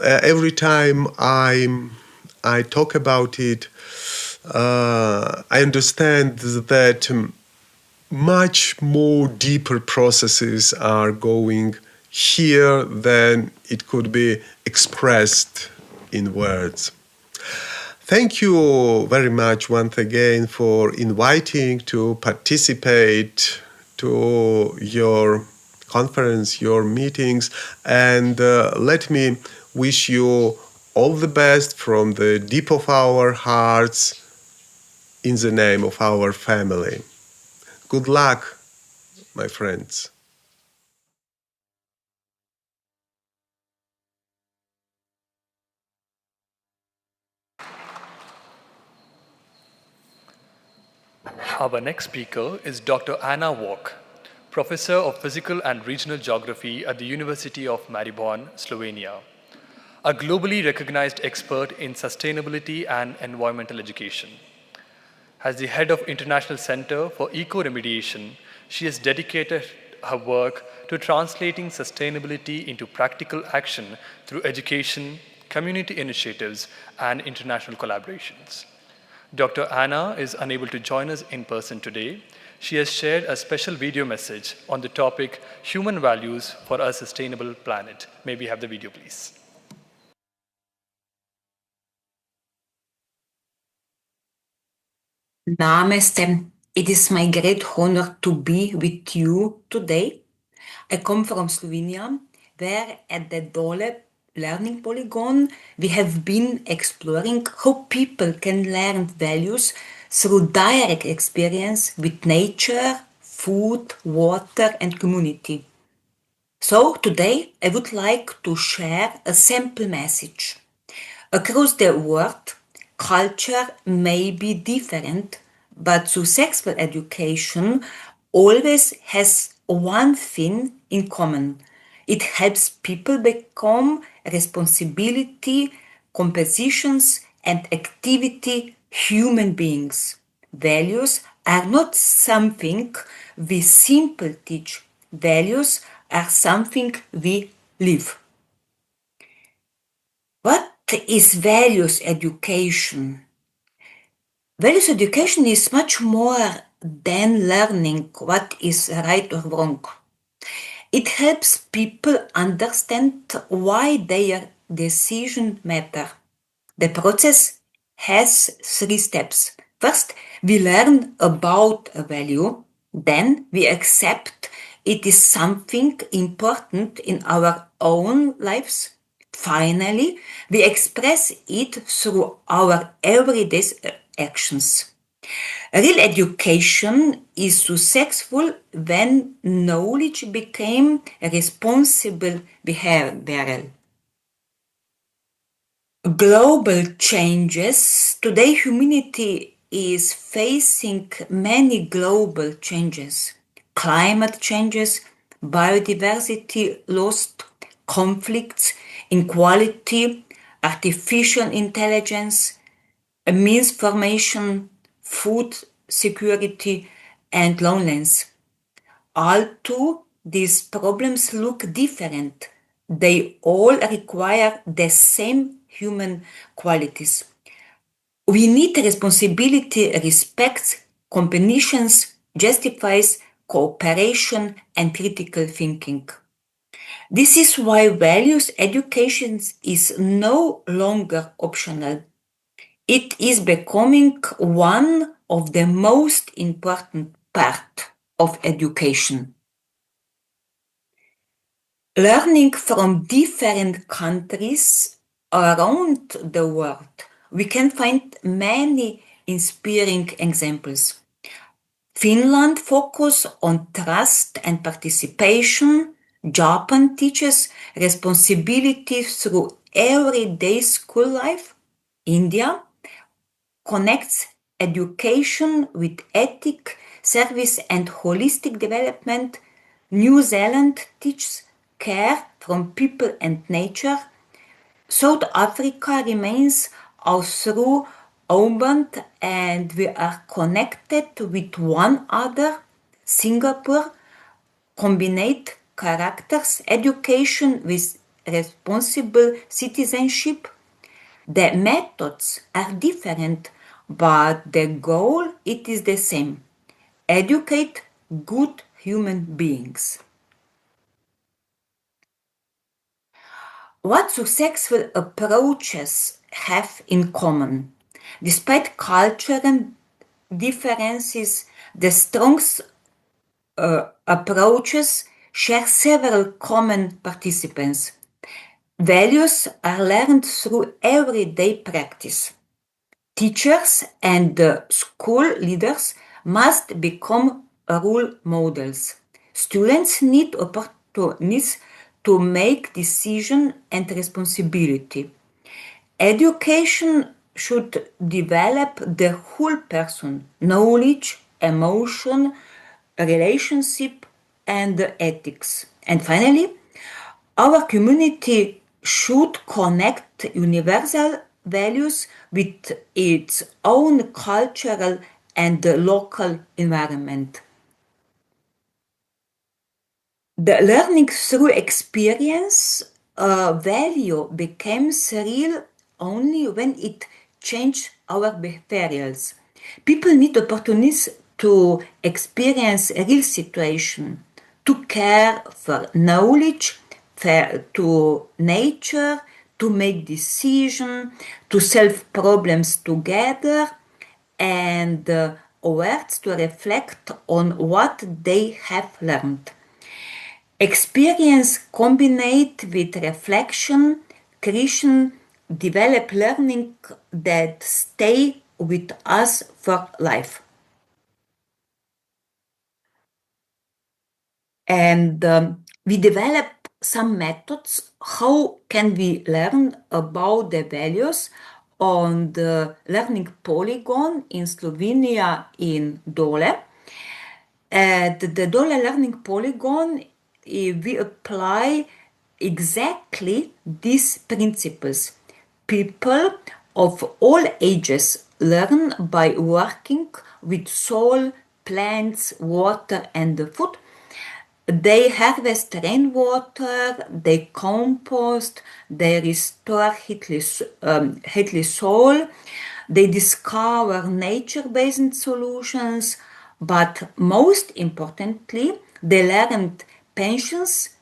Every time I talk about it, I understand that much more deeper processes are going here than it could be expressed in words. Thank you very much once again for inviting to participate to your conference, your meetings, and let me wish you all the best from the deep of our hearts in the name of our family. Good luck, my friends. Our next speaker is Dr. Anna Vovk, Professor of Physical and Regional Geography at the University of Maribor, Slovenia. A globally recognized expert in sustainability and environmental education. As the head of International Center for Eco-Remediation, she has dedicated her work to translating sustainability into practical action through education, community initiatives, and international collaborations. Dr. Anna is unable to join us in person today. She has shared a special video message on the topic Human Values for a Sustainable Planet. May we have the video, please? Namaste. It is my great honor to be with you today. I come from Slovenia, where at the Dole Learning Polygon, we have been exploring how people can learn values through direct experience with nature, food, water, and community. So today, I would like to share a simple message. Across the world, culture may be different, but successful education always has one thing in common. It helps people become responsibility, compositions, and activity human beings. Values are not something we simply teach. Values are something we live. What is values education? Values education is much more than learning what is right or wrong. It helps people understand why their decisions matter. The process has 3 steps. First, we learn about a value. Then we accept it is something important in our own lives. Finally, we express it through our everyday actions. Real education is successful when knowledge became responsible behavioral. Global changes. Today, humanity is facing many global changes. Climate changes, biodiversity loss, conflicts, inequality, artificial intelligence, means formation, food security, and loneliness. All too these problems look different. They all require the same human qualities. We need responsibility, respect, compassion, justifies, cooperation, and critical thinking. This is why values education is no longer optional. It is becoming one of the most important parts of education. Learning from different countries around the world, we can find many inspiring examples. Finland focuses on trust and participation. Japan teaches responsibility through everyday school life. India connects education with ethic, service, and holistic development. New Zealand teaches care from people and nature. South Africa remains our through open and we are connected with one another. Singapore combined characters, education with responsible citizenship. The methods are different, but the goal it is the same. Educate good human beings. What successful approaches have in common? Despite cultural differences, the strongest approaches share several common participants. Values are learned through everyday practice. Teachers and school leaders must become role models. Students need opportunities to make decisions and responsibility. Education should develop the whole person, knowledge, emotion, relationship, and ethics. And finally, our community should connect universal values with its own cultural and local environment. The learning through experience value becomes real only when it changes our behaviors. People need opportunities to experience a real situation, to care for knowledge, to nature, to make decisions, to solve problems together, and words to reflect on what they have learned. Experience combined with reflection, creation, develop learning that stay with us for life. And we develop some methods. How can we learn about the values on the learning polygon in Slovenia in Dole? At the Dole learning polygon, we apply exactly these principles. People of all ages learn by working with soil, plants, water, and food. They harvest rainwater, they compost, they restore healthy soil, they discover nature-based solutions, but most importantly, they learn patience,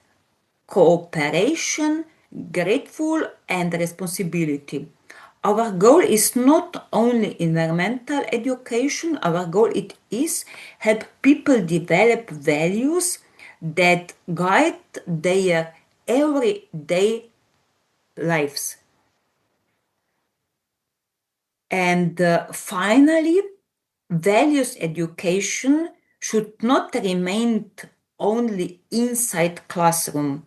cooperation, grateful, and responsibility. Our goal is not only environmental education, our goal it is help people develop values that guide their everyday lives. And finally, values education should not remain only inside classroom.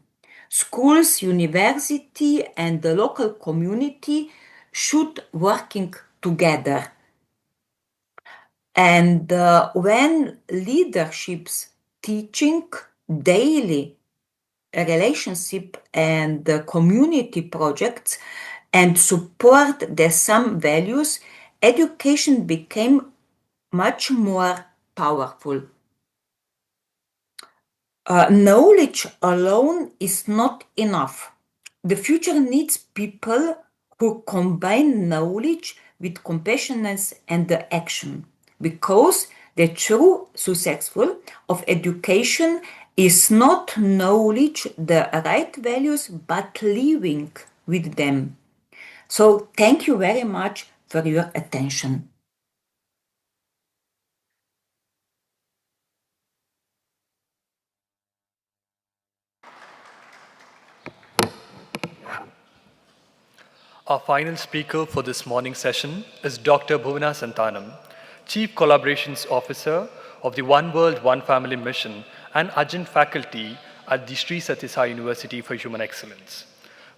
Schools, university, and the local community should working together. And when leaderships teaching daily relationship and the community projects and support the some values, education became much more powerful. Knowledge alone is not enough. The future needs people who combine knowledge with compassion and the action, because the true successful of education is not knowledge the right values, but living with them. So thank you very much for your attention. Our final speaker for this morning session is Dr. Bhuvana Santhanam, Chief Collaborations Officer of the One World, One Family Mission and Adjunct Faculty at the Sri Sathya Sai University for Human Excellence.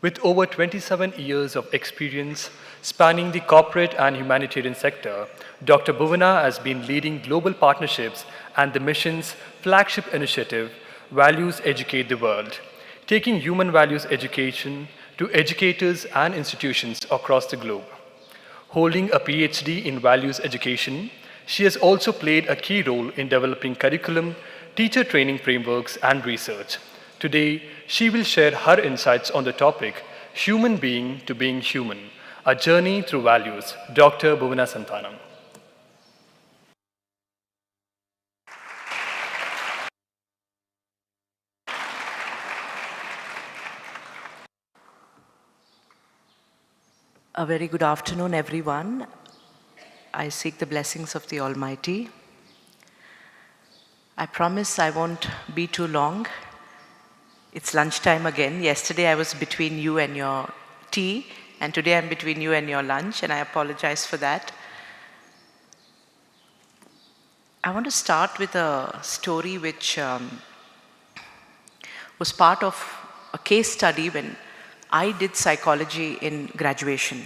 With over 27 years of experience spanning the corporate and humanitarian sector, Dr. Bhuvana has been leading global partnerships and the mission's flagship initiative, Values Educate the World, taking human values education to educators and institutions across the globe. Holding a PhD in values education, she has also played a key role in developing curriculum, teacher training frameworks, and research. Today, she will share her insights on the topic, Human Being to Being Human, a journey through values. Dr. Bhuvana Santhanam. A very good afternoon, everyone. I seek the blessings of the Almighty. I promise I won't be too long. It's lunchtime again. Yesterday I was between you and your tea, and today I'm between you and your lunch, and I apologize for that. I want to start with a story which was part of a case study when I did psychology in graduation.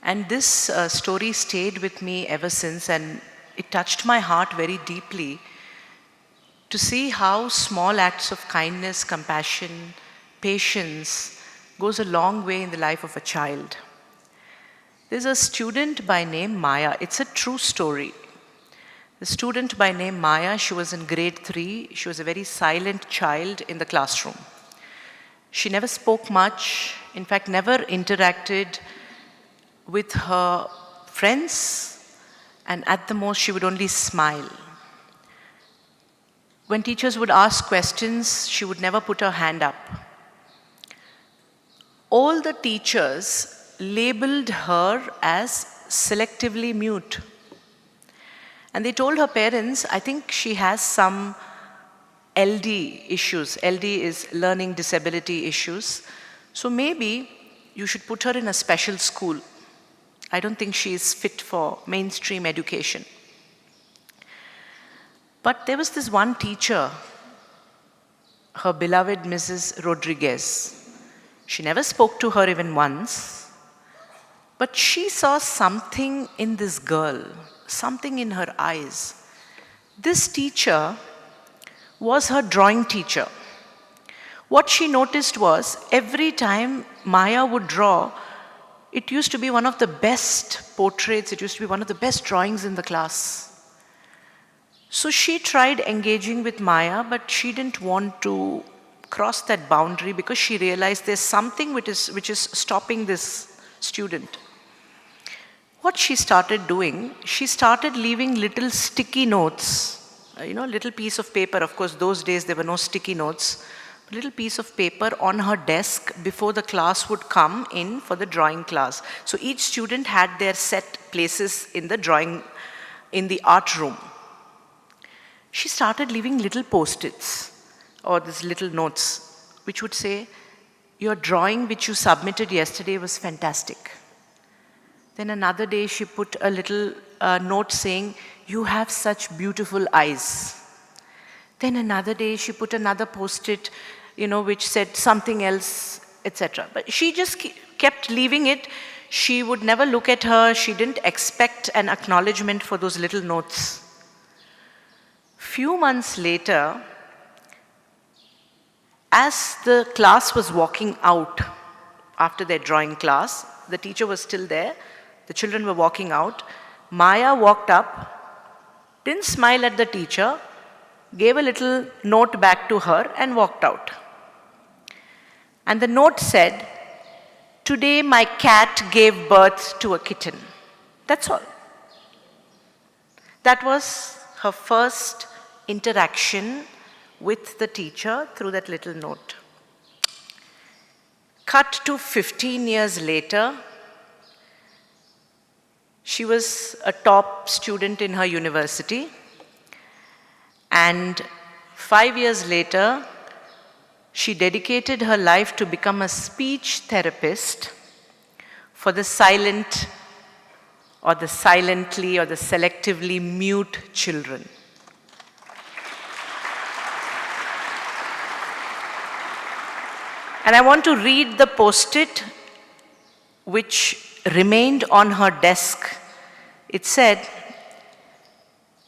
And this story stayed with me ever since, and it touched my heart very deeply to see how small acts of kindness, compassion, patience goes a long way in the life of a child. There's a student by name Maya. It's a true story. The student by name Maya, she was in grade 3. She was a very silent child in the classroom. She never spoke much, in fact, never interacted with her friends, and at the most, she would only smile. When teachers would ask questions, she would never put her hand up. All the teachers labeled her as selectively mute. And they told her parents, I think she has some LD issues. LD is learning disability issues. So maybe you should put her in a special school. I don't think she is fit for mainstream education. But there was this one teacher, her beloved Mrs. Rodriguez. She never spoke to her even once, but she saw something in this girl, something in her eyes. This teacher was her drawing teacher. What she noticed was every time Maya would draw, it used to be one of the best portraits, it used to be one of the best drawings in the class. So she tried engaging with Maya, but she didn't want to cross that boundary because she realized there's something which is stopping this student. What she started doing, she started leaving little sticky notes, little piece of paper. Of course, those days there were no sticky notes. A little piece of paper on her desk before the class would come in for the drawing class. So each student had their set places in the art room. She started leaving little post-its or these little notes which would say, your drawing which you submitted yesterday was fantastic. Then another day she put a little note saying, you have such beautiful eyes. Then another day she put another post-it, which said something else, etc. But she just kept leaving it. She would never look at her. She didn't expect an acknowledgement for those little notes. Few months later, as the class was walking out after their drawing class, the teacher was still there, the children were walking out, Maya walked up, didn't smile at the teacher, gave a little note back to her and walked out. And the note said, "Today my cat gave birth to a kitten." That's all. That was her first interaction with the teacher through that little note. Cut to 15 years later, she was a top student in her university, and 5 years later, she dedicated her life to become a speech therapist for the silent or the silently or the selectively mute children. And I want to read the post-it which remained on her desk. It said,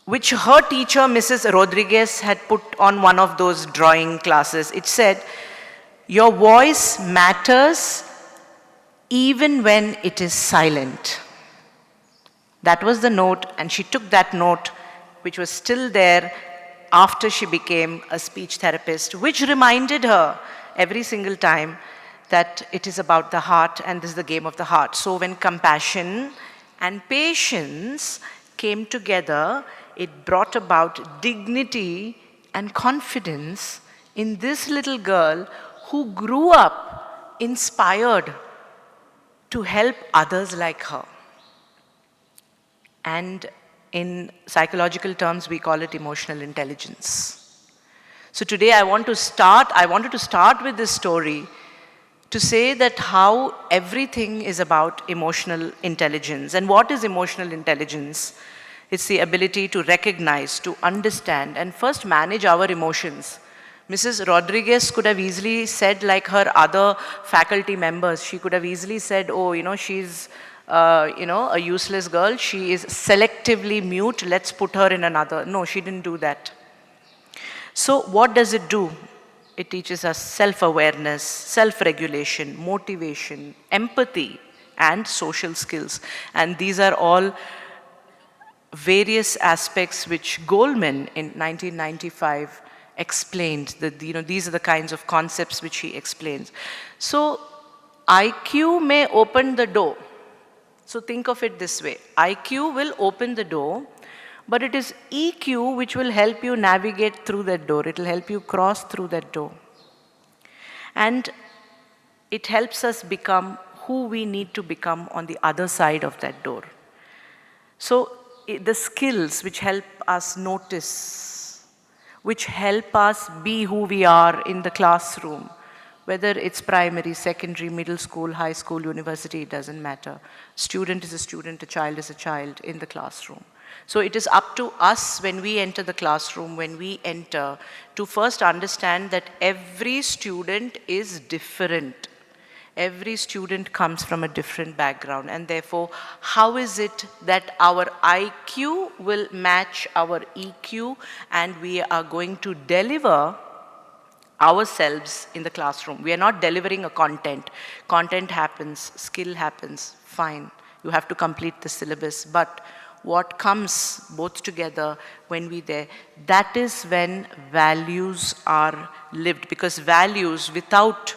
which her teacher, Mrs. Rodriguez, had put on one of those drawing classes. It said, "Your voice matters even when it is silent." That was the note, and she took that note, which was still there after she became a speech therapist, which reminded her every single time that it is about the heart and this is the game of the heart. So when compassion and patience came together, it brought about dignity and confidence in this little girl who grew up inspired to help others like her. And in psychological terms, we call it emotional intelligence. So today I wanted to start with this story to say that how everything is about emotional intelligence. And what is emotional intelligence? It's the ability to recognize, to understand, and first manage our emotions. Mrs. Rodriguez could have easily said, like her other faculty members, she could have easily said, oh, she's a useless girl, she is selectively mute, let's put her in another. No, she didn't do that. So what does it do? It teaches us self-awareness, self-regulation, motivation, empathy, and social skills. And these are all various aspects which Goldman in 1995 explained. These are the kinds of concepts which he explains. So IQ may open the door. So think of it this way. IQ will open the door, but it is EQ which will help you navigate through that door. It will help you cross through that door. And it helps us become who we need to become on the other side of that door. So the skills which help us notice, which help us be who we are in the classroom, whether it's primary, secondary, middle school, high school, university, it doesn't matter. Student is a student, a child is a child in the classroom. So it is up to us when we enter the classroom, to first understand that every student is different. Every student comes from a different background, and therefore, how is it that our IQ will match our EQ and we are going to deliver ourselves in the classroom? We are not delivering a content. Content happens, skill happens, fine. You have to complete the syllabus, but what comes both together when we there, that is when values are lived, because values without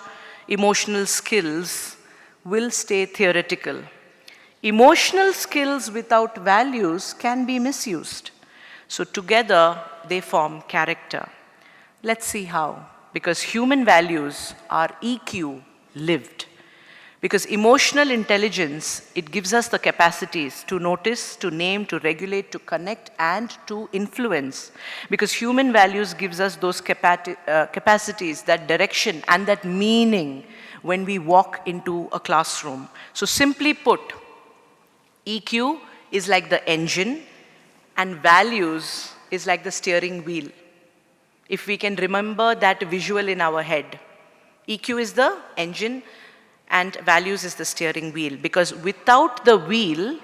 emotional skills will stay theoretical. Emotional skills without values can be misused. So together they form character. Let's see how. Because human values are EQ lived. Because emotional intelligence, it gives us the capacities to notice, to name, to regulate, to connect, and to influence. Because human values gives us those capacities, that direction and that meaning when we walk into a classroom. So simply put, EQ is like the engine and values is like the steering wheel. If we can remember that visual in our head, EQ is the engine and values is the steering wheel, because without the wheel,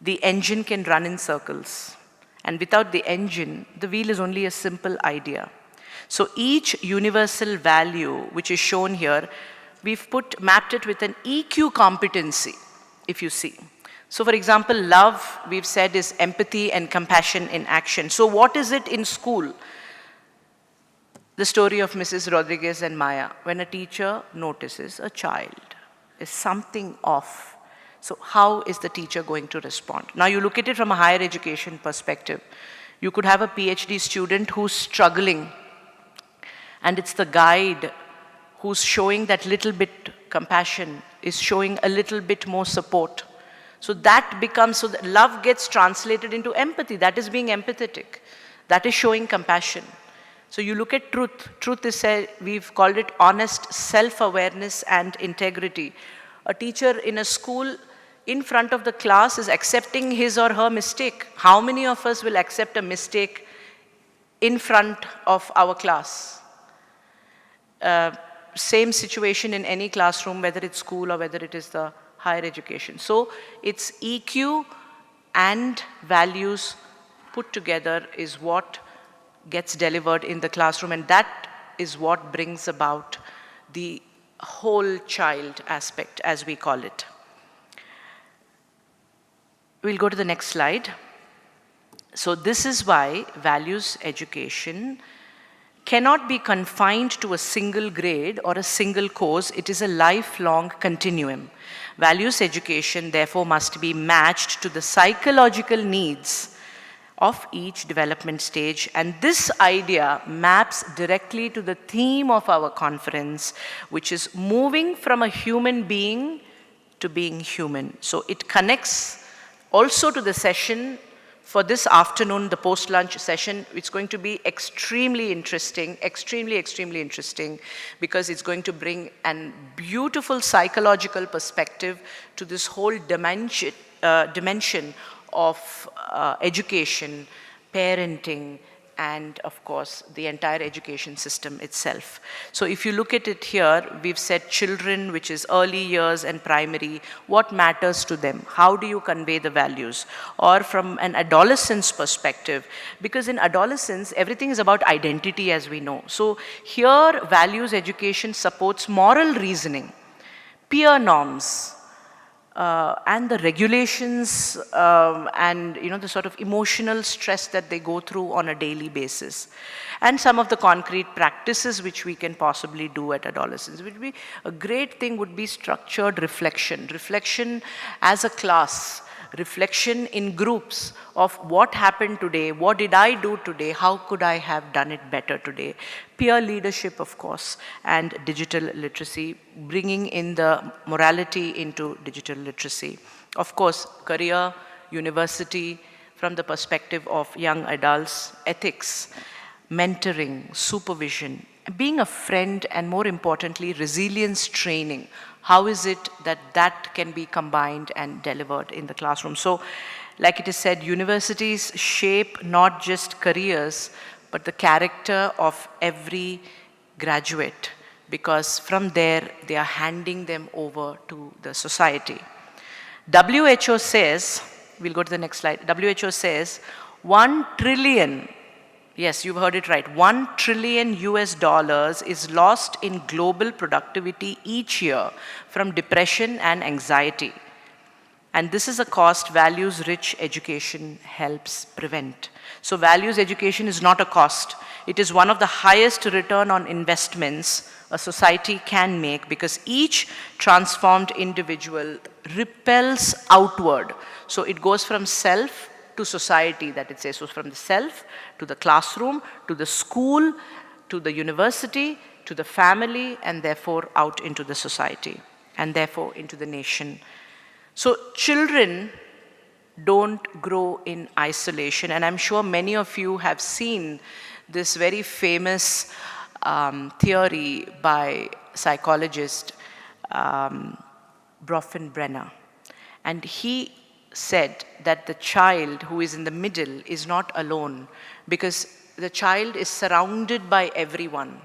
the engine can run in circles. And without the engine, the wheel is only a simple idea. So each universal value, which is shown here, we've mapped it with an EQ competency, if you see. So for example, love, we've said, is empathy and compassion in action. So what is it in school? The story of Mrs. Rodriguez and Maya. When a teacher notices a child is something off, so how is the teacher going to respond? Now you look at it from a higher education perspective. You could have a PhD student who's struggling, and it's the guide who's showing that little bit compassion, is showing a little bit more support. So that becomes, so that love gets translated into empathy. That is being empathetic. That is showing compassion. So you look at truth. Truth is, we've called it honest self-awareness and integrity. A teacher in a school in front of the class is accepting his or her mistake. How many of us will accept a mistake in front of our class? Same situation in any classroom, whether it's school or whether it is the higher education. So it's EQ and values put together is what gets delivered in the classroom, and that is what brings about the whole child aspect, as we call it. We'll go to the next slide. So this is why values education cannot be confined to a single grade or a single course. It is a lifelong continuum. Values education, therefore, must be matched to the psychological needs of each development stage. And this idea maps directly to the theme of our conference, which is moving from a human being to being human. So it connects also to the session for this afternoon, the post-lunch session. It's going to be extremely interesting, extremely interesting, because it's going to bring a beautiful psychological perspective to this whole dimension of education, parenting, and of course the entire education system itself. So if you look at it here, we've said children, which is early years and primary, what matters to them? How do you convey the values? Or from an adolescence perspective, because in adolescence everything is about identity, as we know. So here values education supports moral reasoning, peer norms, and the regulations and the sort of emotional stress that they go through on a daily basis. And some of the concrete practices which we can possibly do at adolescence. Would be a great thing would be structured reflection. Reflection as a class. Reflection in groups of what happened today, what did I do today, how could I have done it better today. Peer leadership, of course, and digital literacy, bringing in the morality into digital literacy. Of course, career, university, from the perspective of young adults, ethics, mentoring, supervision, being a friend, and more importantly, resilience training. How is it that that can be combined and delivered in the classroom? So, like it is said, universities shape not just careers, but the character of every graduate, because from there, they are handing them over to the society. WHO says, we'll go to the next slide. WHO says 1 trillion, yes, you've heard it right, $1 trillion is lost in global productivity each year from depression and anxiety. And this is a cost values-rich education helps prevent. So values education is not a cost. It is one of the highest return on investments a society can make, because each transformed individual repels outward. So it goes from self to society, that it says. So from the self to the classroom, to the school, to the university, to the family, and therefore out into the society, and therefore into the nation. So children don't grow in isolation, and I'm sure many of you have seen this very famous theory by psychologist Bronfenbrenner. And he said that the child who is in the middle is not alone, because the child is surrounded by everyone.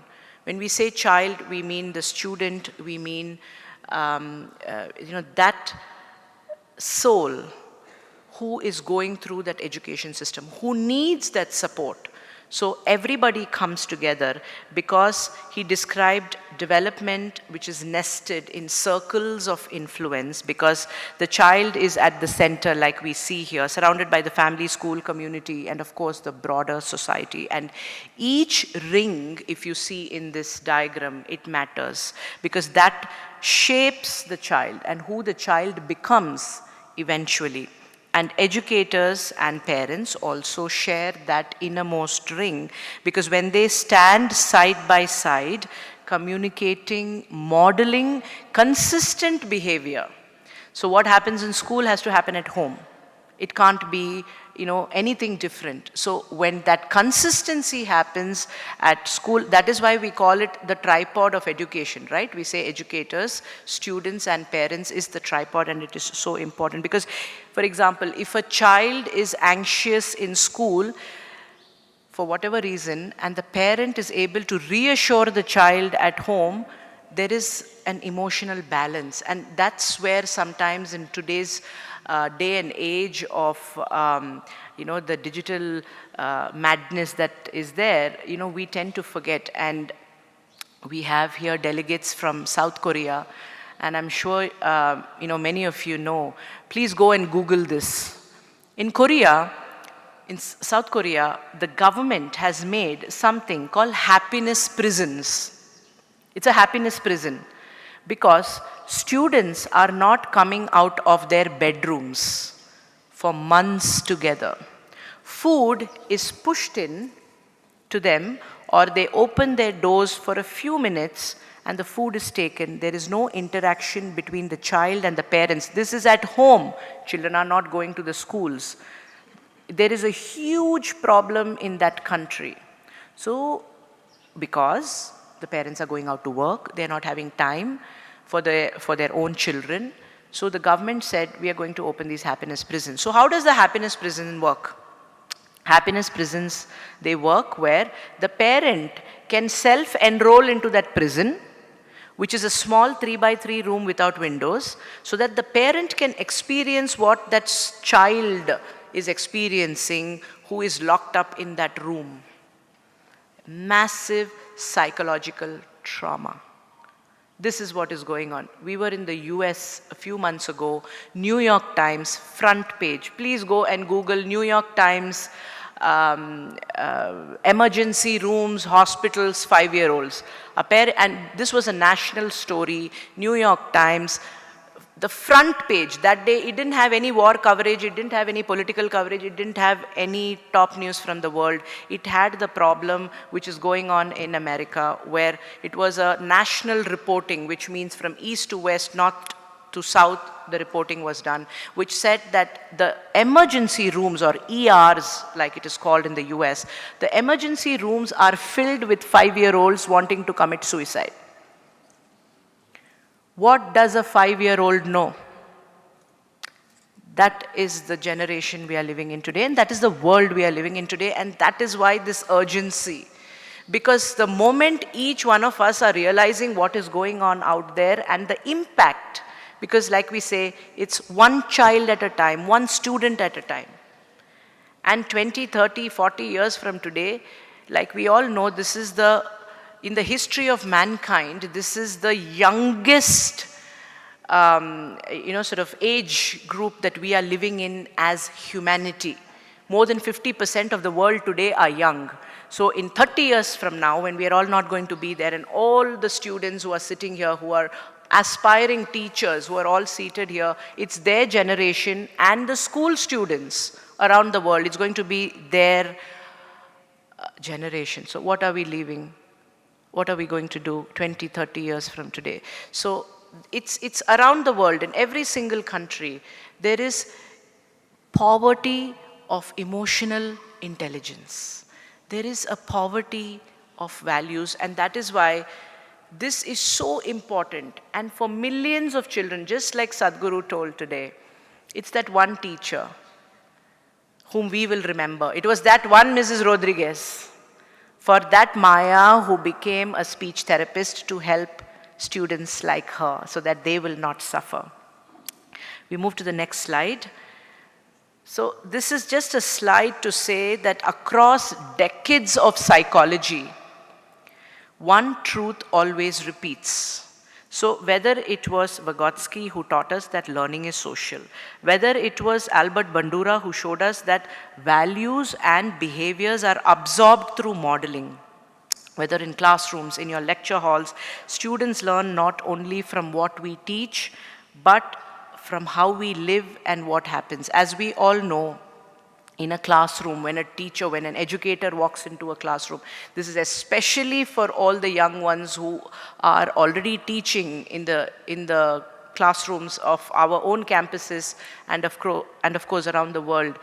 When we say child, we mean the student, we mean that soul who is going through that education system, who needs that support. So everybody comes together because he described development which is nested in circles of influence, because the child is at the center, like we see here, surrounded by the family, school, community, and of course the broader society. And each ring, if you see in this diagram, it matters because that shapes the child and who the child becomes eventually. And educators and parents also share that innermost ring, because when they stand side by side, communicating, modeling consistent behavior. So what happens in school has to happen at home. It can't be, anything different. So when that consistency happens at school, that is why we call it the tripod of education, right? We say educators, students, and parents is the tripod, and it is so important because, for example, if a child is anxious in school for whatever reason, and the parent is able to reassure the child at home, there is an emotional balance. And that's where sometimes in today's day and age of the digital madness that is there, we tend to forget. And we have here delegates from South Korea, and I'm sure many of you know. Please go and Google this. In South Korea, the government has made something called happiness prisons. It's a happiness prison because students are not coming out of their bedrooms for months together. Food is pushed in to them, or they open their doors for a few minutes and the food is taken. There is no interaction between the child and the parents. This is at home. Children are not going to the schools. There is a huge problem in that country. So, because the parents are going out to work, they're not having time for their own children. So the government said, we are going to open these happiness prisons. So how does the happiness prison work? Happiness prisons, they work where the parent can self-enroll into that prison, which is a small 3x3 room without windows, so that the parent can experience what that child is experiencing who is locked up in that room. Massive psychological trauma. This is what is going on. We were in the US a few months ago, New York Times front page. Please go and Google New York Times emergency rooms, hospitals, 5-year-olds. And this was a national story, New York Times. The front page, that day it didn't have any war coverage, it didn't have any political coverage, it didn't have any top news from the world. It had the problem which is going on in America, where it was a national reporting, which means from east to west, north to south, the reporting was done, which said that the emergency rooms, or ERs like it is called in the US, the emergency rooms are filled with 5-year-olds wanting to commit suicide. What does a 5-year-old know? That is the generation we are living in today, and that is the world we are living in today, and that is why this urgency. Because the moment each one of us are realizing what is going on out there and the impact, because like we say, it's one child at a time, one student at a time. And 20, 30, 40 years from today, like we all know, this is in the history of mankind, this is the youngest, sort of age group that we are living in as humanity. More than 50% of the world today are young. So in 30 years from now, when we are all not going to be there, and all the students who are sitting here, who are aspiring teachers, who are all seated here, it's their generation, and the school students around the world, it's going to be their generation. So what are we leaving? What are we going to do 20, 30 years from today? So it's around the world, in every single country, there is poverty of emotional intelligence. There is a poverty of values, and that is why this is so important. And for millions of children, just like Sadhguru told today, it's that one teacher whom we will remember. It was that one Mrs. Rodriguez, for that Maya who became a speech therapist to help students like her so that they will not suffer. We move to the next slide. So this is just a slide to say that across decades of psychology, one truth always repeats. So whether it was Vygotsky who taught us that learning is social, whether it was Albert Bandura who showed us that values and behaviors are absorbed through modeling, whether in classrooms, in your lecture halls, students learn not only from what we teach, but from how we live and what happens. As we all know, in a classroom, when a teacher, when an educator walks into a classroom, this is especially for all the young ones who are already teaching in the classrooms of our own campuses and of course around the world.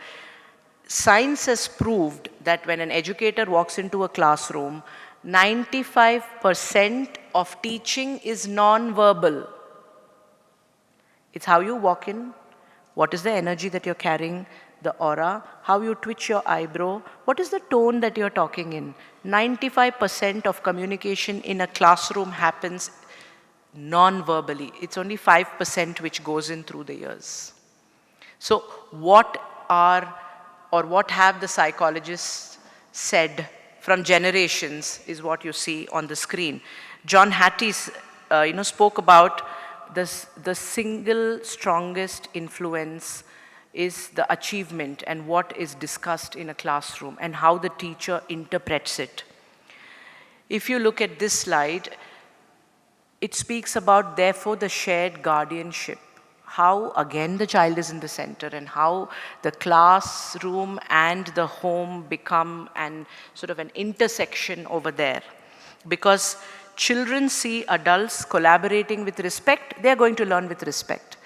Science has proved that when an educator walks into a classroom, 95% of teaching is non-verbal. It's how you walk in, what is the energy that you're carrying, the aura, how you twitch your eyebrow, what is the tone that you're talking in. 95% of communication in a classroom happens non-verbally. It's only 5% which goes in through the ears. So what have the psychologists said from generations is what you see on the screen. John Hattie spoke about the single strongest influence is the achievement and what is discussed in a classroom and how the teacher interprets it. If you look at this slide, it speaks about, therefore, the shared guardianship. How, again, the child is in the center and how the classroom and the home become sort of an intersection over there. Because children see adults collaborating with respect, they're going to learn with respect.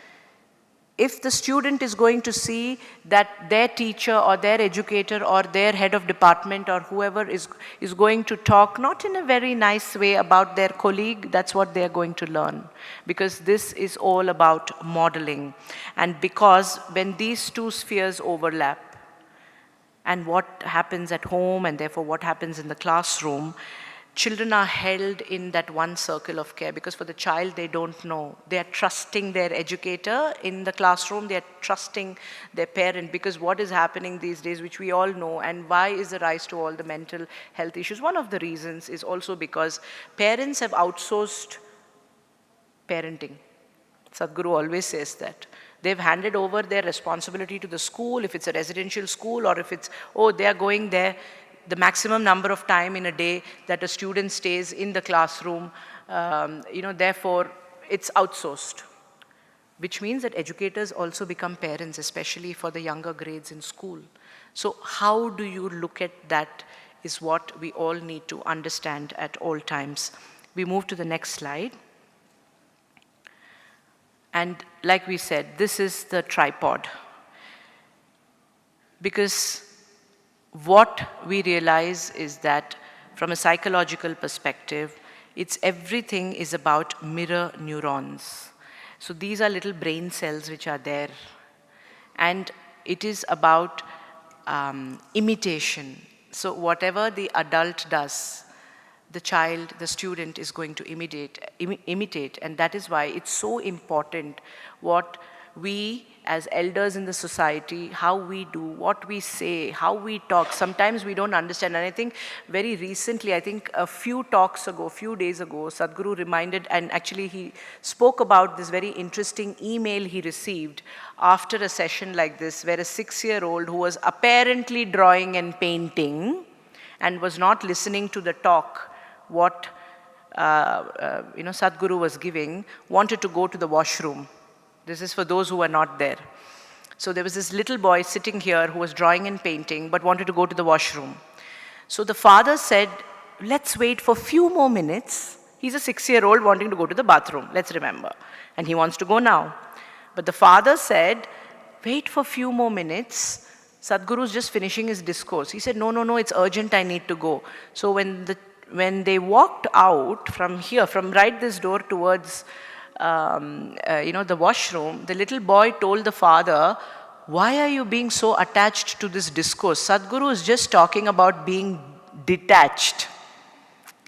If the student is going to see that their teacher or their educator or their head of department or whoever is going to talk not in a very nice way about their colleague, that's what they're going to learn. Because this is all about modeling. And because when these two spheres overlap, and what happens at home and therefore what happens in the classroom, children are held in that one circle of care, because for the child, they don't know. They are trusting their educator in the classroom, they are trusting their parent, because what is happening these days, which we all know, and why is the rise to all the mental health issues? One of the reasons is also because parents have outsourced parenting. Sadhguru always says that. They've handed over their responsibility to the school, if it's a residential school, or if it's, they are going there. The maximum number of time in a day that a student stays in the classroom, therefore it's outsourced. Which means that educators also become parents, especially for the younger grades in school. So how do you look at that is what we all need to understand at all times. We move to the next slide. And like we said, this is the tripod. Because what we realize is that from a psychological perspective, everything is about mirror neurons. So these are little brain cells which are there. And it is about imitation. So whatever the adult does, the child, the student is going to imitate. And that is why it's so important what we as elders in the society, how we do, what we say, how we talk. Sometimes we don't understand. And I think very recently, a few days ago, Sadhguru reminded, and actually he spoke about this very interesting email he received after a session like this, where a 6-year-old who was apparently drawing and painting and was not listening to the talk, what Sadhguru was giving, wanted to go to the washroom. This is for those who are not there. So there was this little boy sitting here who was drawing and painting but wanted to go to the washroom. So the father said, let's wait for a few more minutes. He's a 6-year-old wanting to go to the bathroom, let's remember. And he wants to go now. But the father said, wait for a few more minutes. Sadhguru's just finishing his discourse. He said, no, it's urgent, I need to go. So when they walked out from here, from right this door towards the washroom, the little boy told the father, why are you being so attached to this discourse? Sadhguru is just talking about being detached.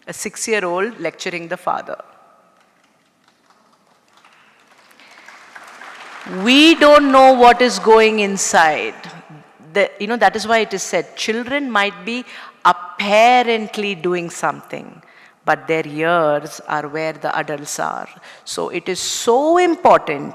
A 6-year-old lecturing the father. We don't know what is going inside. that is why it is said, children might be apparently doing something, but their ears are where the adults are. So it is so important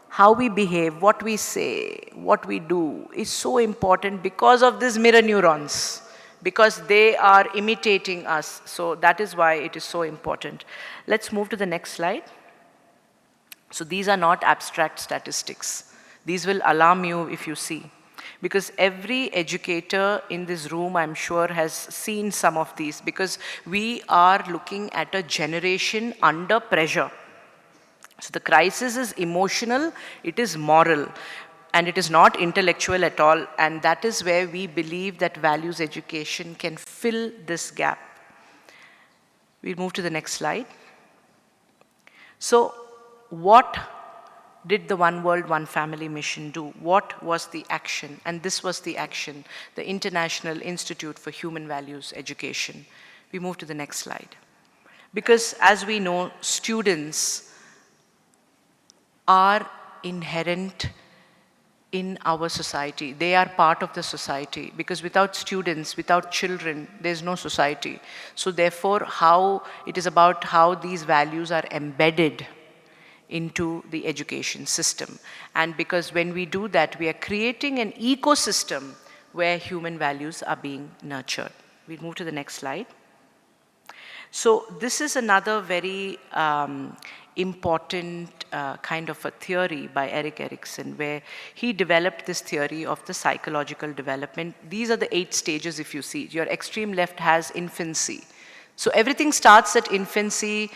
how we behave, what we say, what we do is so important because of these mirror neurons, because they are imitating us. So that is why it is so important. Let's move to the next slide. So these are not abstract statistics. These will alarm you if you see. Because every educator in this room, I'm sure, has seen some of these, because we are looking at a generation under pressure. So the crisis is emotional, it is moral, and it is not intellectual at all. And that is where we believe that values education can fill this gap. We'll move to the next slide. So what did the One World, One Family mission do? What was the action? And this was the action, the International Institute for Human Values Education. We move to the next slide. Because as we know, students are inherent in our society. They are part of the society, because without students, without children, there's no society. So therefore, it is about how these values are embedded into the education system. And because when we do that, we are creating an ecosystem where human values are being nurtured. We'll move to the next slide. So this is another very important kind of a theory by Erik Erikson, where he developed this theory of the psychological development. These are the 8 stages, if you see. Your extreme left has infancy. So everything starts at infancy,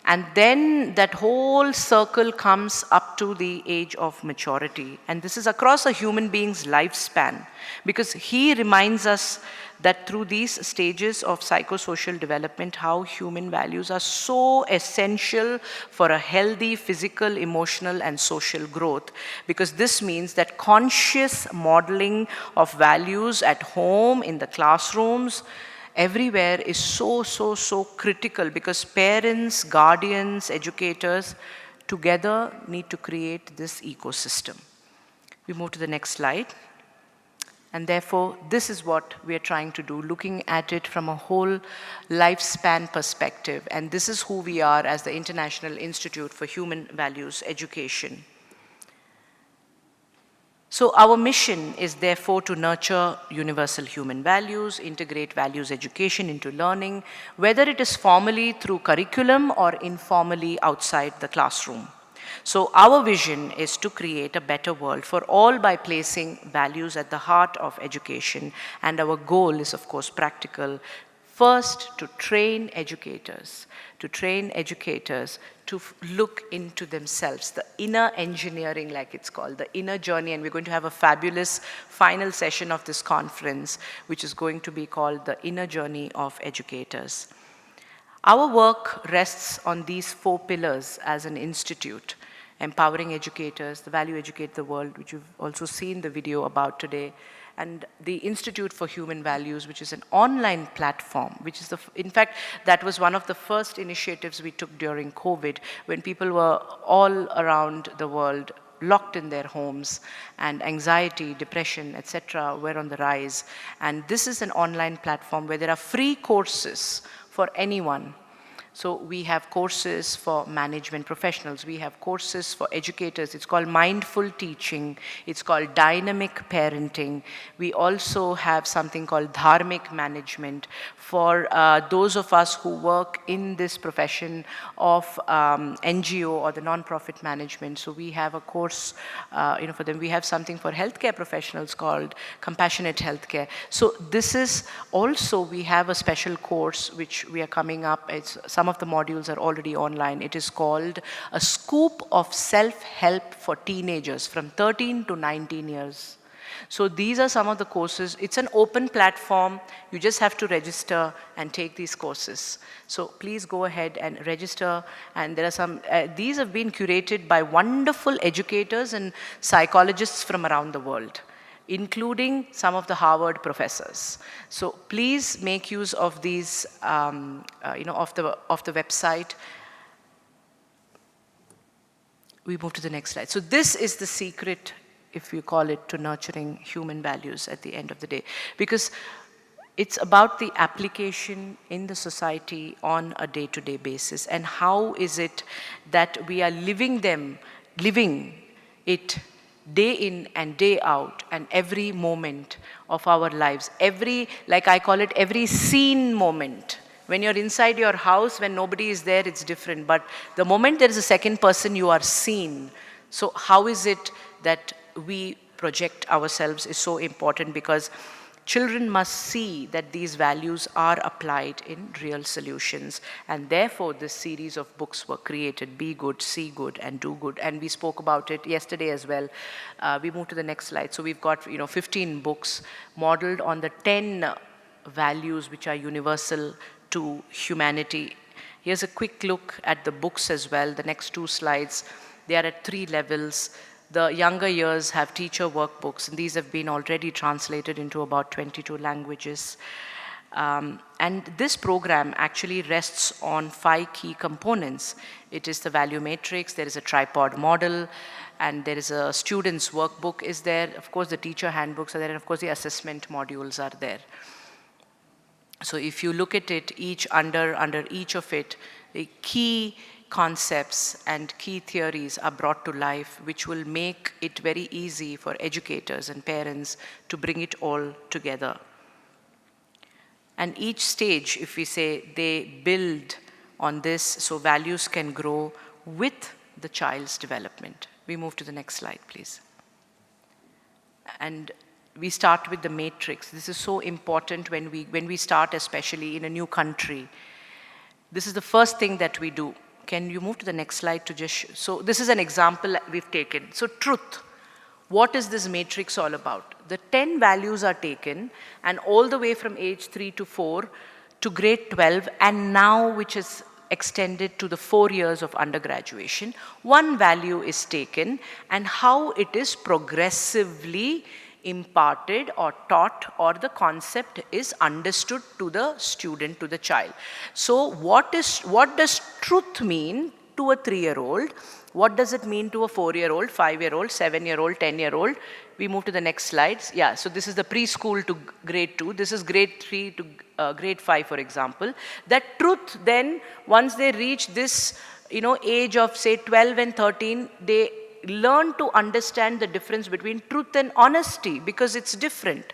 and then that whole circle comes up to the age of maturity. And this is across a human being's lifespan, because he reminds us that through these stages of psychosocial development, how human values are so essential for a healthy physical, emotional, and social growth. Because this means that conscious modeling of values at home, in the classrooms, everywhere is so critical, because parents, guardians, educators together need to create this ecosystem. We move to the next slide. And therefore, this is what we are trying to do, looking at it from a whole lifespan perspective. And this is who we are as the International Institute for Human Values Education. So our mission is therefore to nurture universal human values, integrate values education into learning, whether it is formally through curriculum or informally outside the classroom. So our vision is to create a better world for all by placing values at the heart of education. And our goal is, of course, practical. First, to train educators to look into themselves, the inner engineering, like it's called, the inner journey. And we're going to have a fabulous final session of this conference, which is going to be called the inner journey of educators. Our work rests on these 4 pillars as an institute: empowering educators, the value educate the world, which you've also seen the video about today, and the Institute for Human Values, which is an online platform, which is in fact, that was one of the first initiatives we took during COVID, when people were all around the world locked in their homes, and anxiety, depression, etc. were on the rise. And this is an online platform where there are free courses for anyone. So we have courses for management professionals, we have courses for educators, it's called mindful teaching, it's called dynamic parenting. We also have something called dharmic management for those of us who work in this profession of NGO or the non-profit management. So we have a course for them. We have something for healthcare professionals called compassionate healthcare. So this is also, we have a special course which we are coming up. Some of the modules are already online. It is called A Scoop of Self-Help for Teenagers from 13 to 19 years. So these are some of the courses. It's an open platform. You just have to register and take these courses. So please go ahead and register. And there are some, these have been curated by wonderful educators and psychologists from around the world, including some of the Harvard professors. So please make use of these, of the website. We move to the next slide. So this is the secret if you call it, to nurturing human values at the end of the day. Because it's about the application in the society on a day-to-day basis, and how is it that we are living it day in and day out, and every moment of our lives, like I call it, every scene moment. When you're inside your house, when nobody is there, it's different. But the moment there is a second person, you are seen. So how is it that we project ourselves is so important, because children must see that these values are applied in real solutions. And therefore, this series of books were created: Be Good, See Good, and Do Good. And we spoke about it yesterday as well. We move to the next slide. So we've got 15 books modeled on the 10 values which are universal to humanity. Here's a quick look at the books as well. The next 2 slides, they are at 3 levels. The younger years have teacher workbooks, and these have been already translated into about 22 languages. And this program actually rests on 5 key components. It is the value matrix, there is a tripod model, and there is a student's workbook is there. Of course, the teacher handbooks are there, and of course, the assessment modules are there. So if you look at it, under each of it, the key concepts and key theories are brought to life, which will make it very easy for educators and parents to bring it all together. And each stage, if we say, they build on this so values can grow with the child's development. We move to the next slide, please. And we start with the matrix. This is so important when we start, especially in a new country. This is the first thing that we do. Can you move to the next slide to just so this is an example we've taken. So truth. What is this matrix all about? The 10 values are taken, and all the way from age 3 to 4 to grade 12, and now which is extended to the 4 years of undergraduation, one value is taken, and how it is progressively imparted or taught, or the concept is understood to the student, to the child. So what does truth mean to a 3-year-old? What does it mean to a 4-year-old, 5-year-old, 7-year-old, 10-year-old? We move to the next slides. Yeah, so this is the preschool to grade 2. This is grade 3 to grade 5, for example. That truth then, once they reach this age of say 12 and 13, they learn to understand the difference between truth and honesty, because it's different.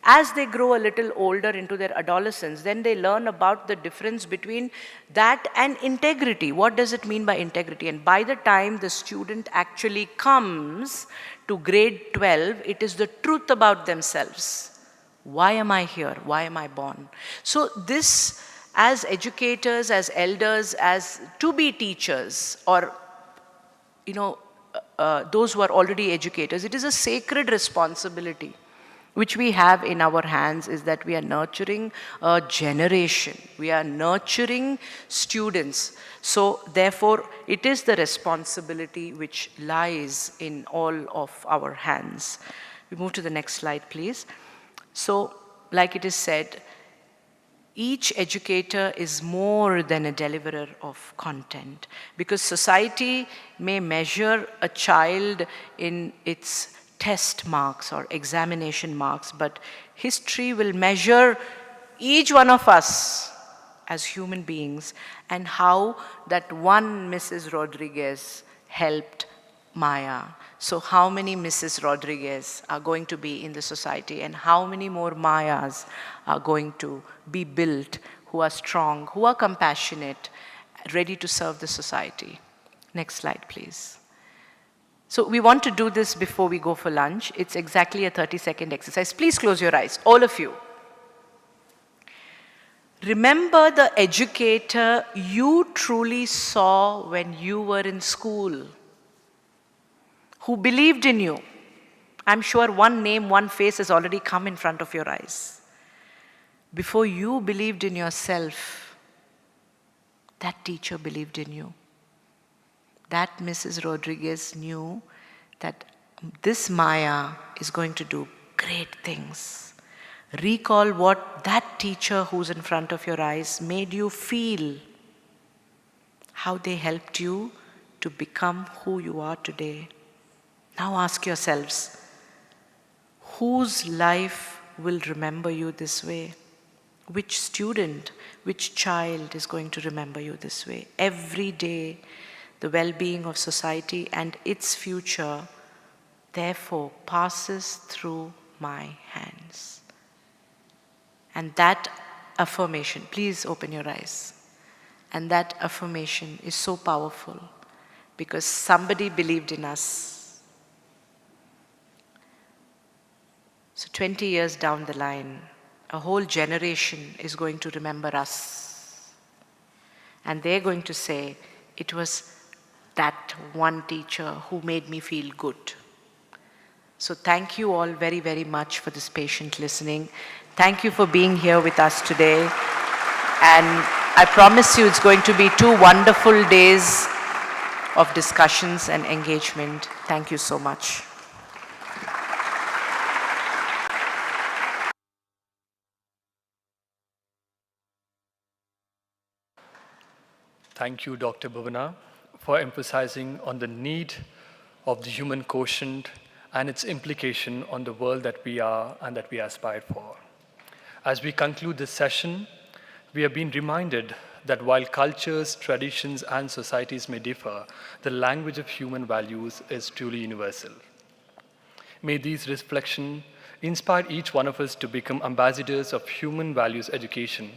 As they grow a little older into their adolescence, then they learn about the difference between that and integrity. What does it mean by integrity? And by the time the student actually comes to grade 12, it is the truth about themselves. Why am I here? Why am I born? So this, as educators, as elders, as to-be teachers, or those who are already educators, it is a sacred responsibility which we have in our hands, is that we are nurturing a generation. We are nurturing students. So therefore, it is the responsibility which lies in all of our hands. We move to the next slide, please. So, like it is said, each educator is more than a deliverer of content, because society may measure a child in its test marks or examination marks, but history will measure each one of us as human beings, and how that one Mrs. Rodriguez helped Maya. So how many Mrs. Rodriguez are going to be in the society, and how many more Mayas are going to be built, who are strong, who are compassionate, ready to serve the society. Next slide, please. So we want to do this before we go for lunch. It's exactly a 30-second exercise. Please close your eyes, all of you. Remember the educator you truly saw when you were in school, who believed in you. I'm sure one name, one face has already come in front of your eyes. Before you believed in yourself, that teacher believed in you. That Mrs. Rodriguez knew that this Maya is going to do great things. Recall what that teacher who's in front of your eyes made you feel, how they helped you to become who you are today. Now ask yourselves, whose life will remember you this way? Which student, which child is going to remember you this way? Every day, the well-being of society and its future, therefore, passes through my hands. And that affirmation, please open your eyes. And that affirmation is so powerful because somebody believed in us. So 20 years down the line, a whole generation is going to remember us. And they're going to say, it was that one teacher who made me feel good. So thank you all very, very much for this patient listening. Thank you for being here with us today. And I promise you it's going to be 2 wonderful days of discussions and engagement. Thank you so much. Thank you, Dr. Bhuvana, for emphasizing on the need of the human quotient and its implication on the world that we are and that we aspire for. As we conclude this session, we have been reminded that while cultures, traditions, and societies may differ, the language of human values is truly universal. May these reflections inspire each one of us to become ambassadors of human values education,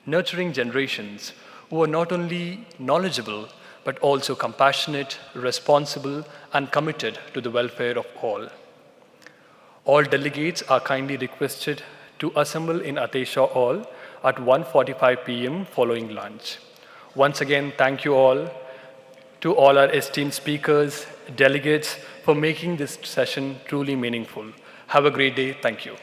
nurturing generations who are not only knowledgeable, but also compassionate, responsible, and committed to the welfare of all. All delegates are kindly requested to assemble in Atesha Hall at 1:45 p.m. following lunch. Once again, thank you all to all our esteemed speakers, delegates, for making this session truly meaningful. Have a great day. Thank you.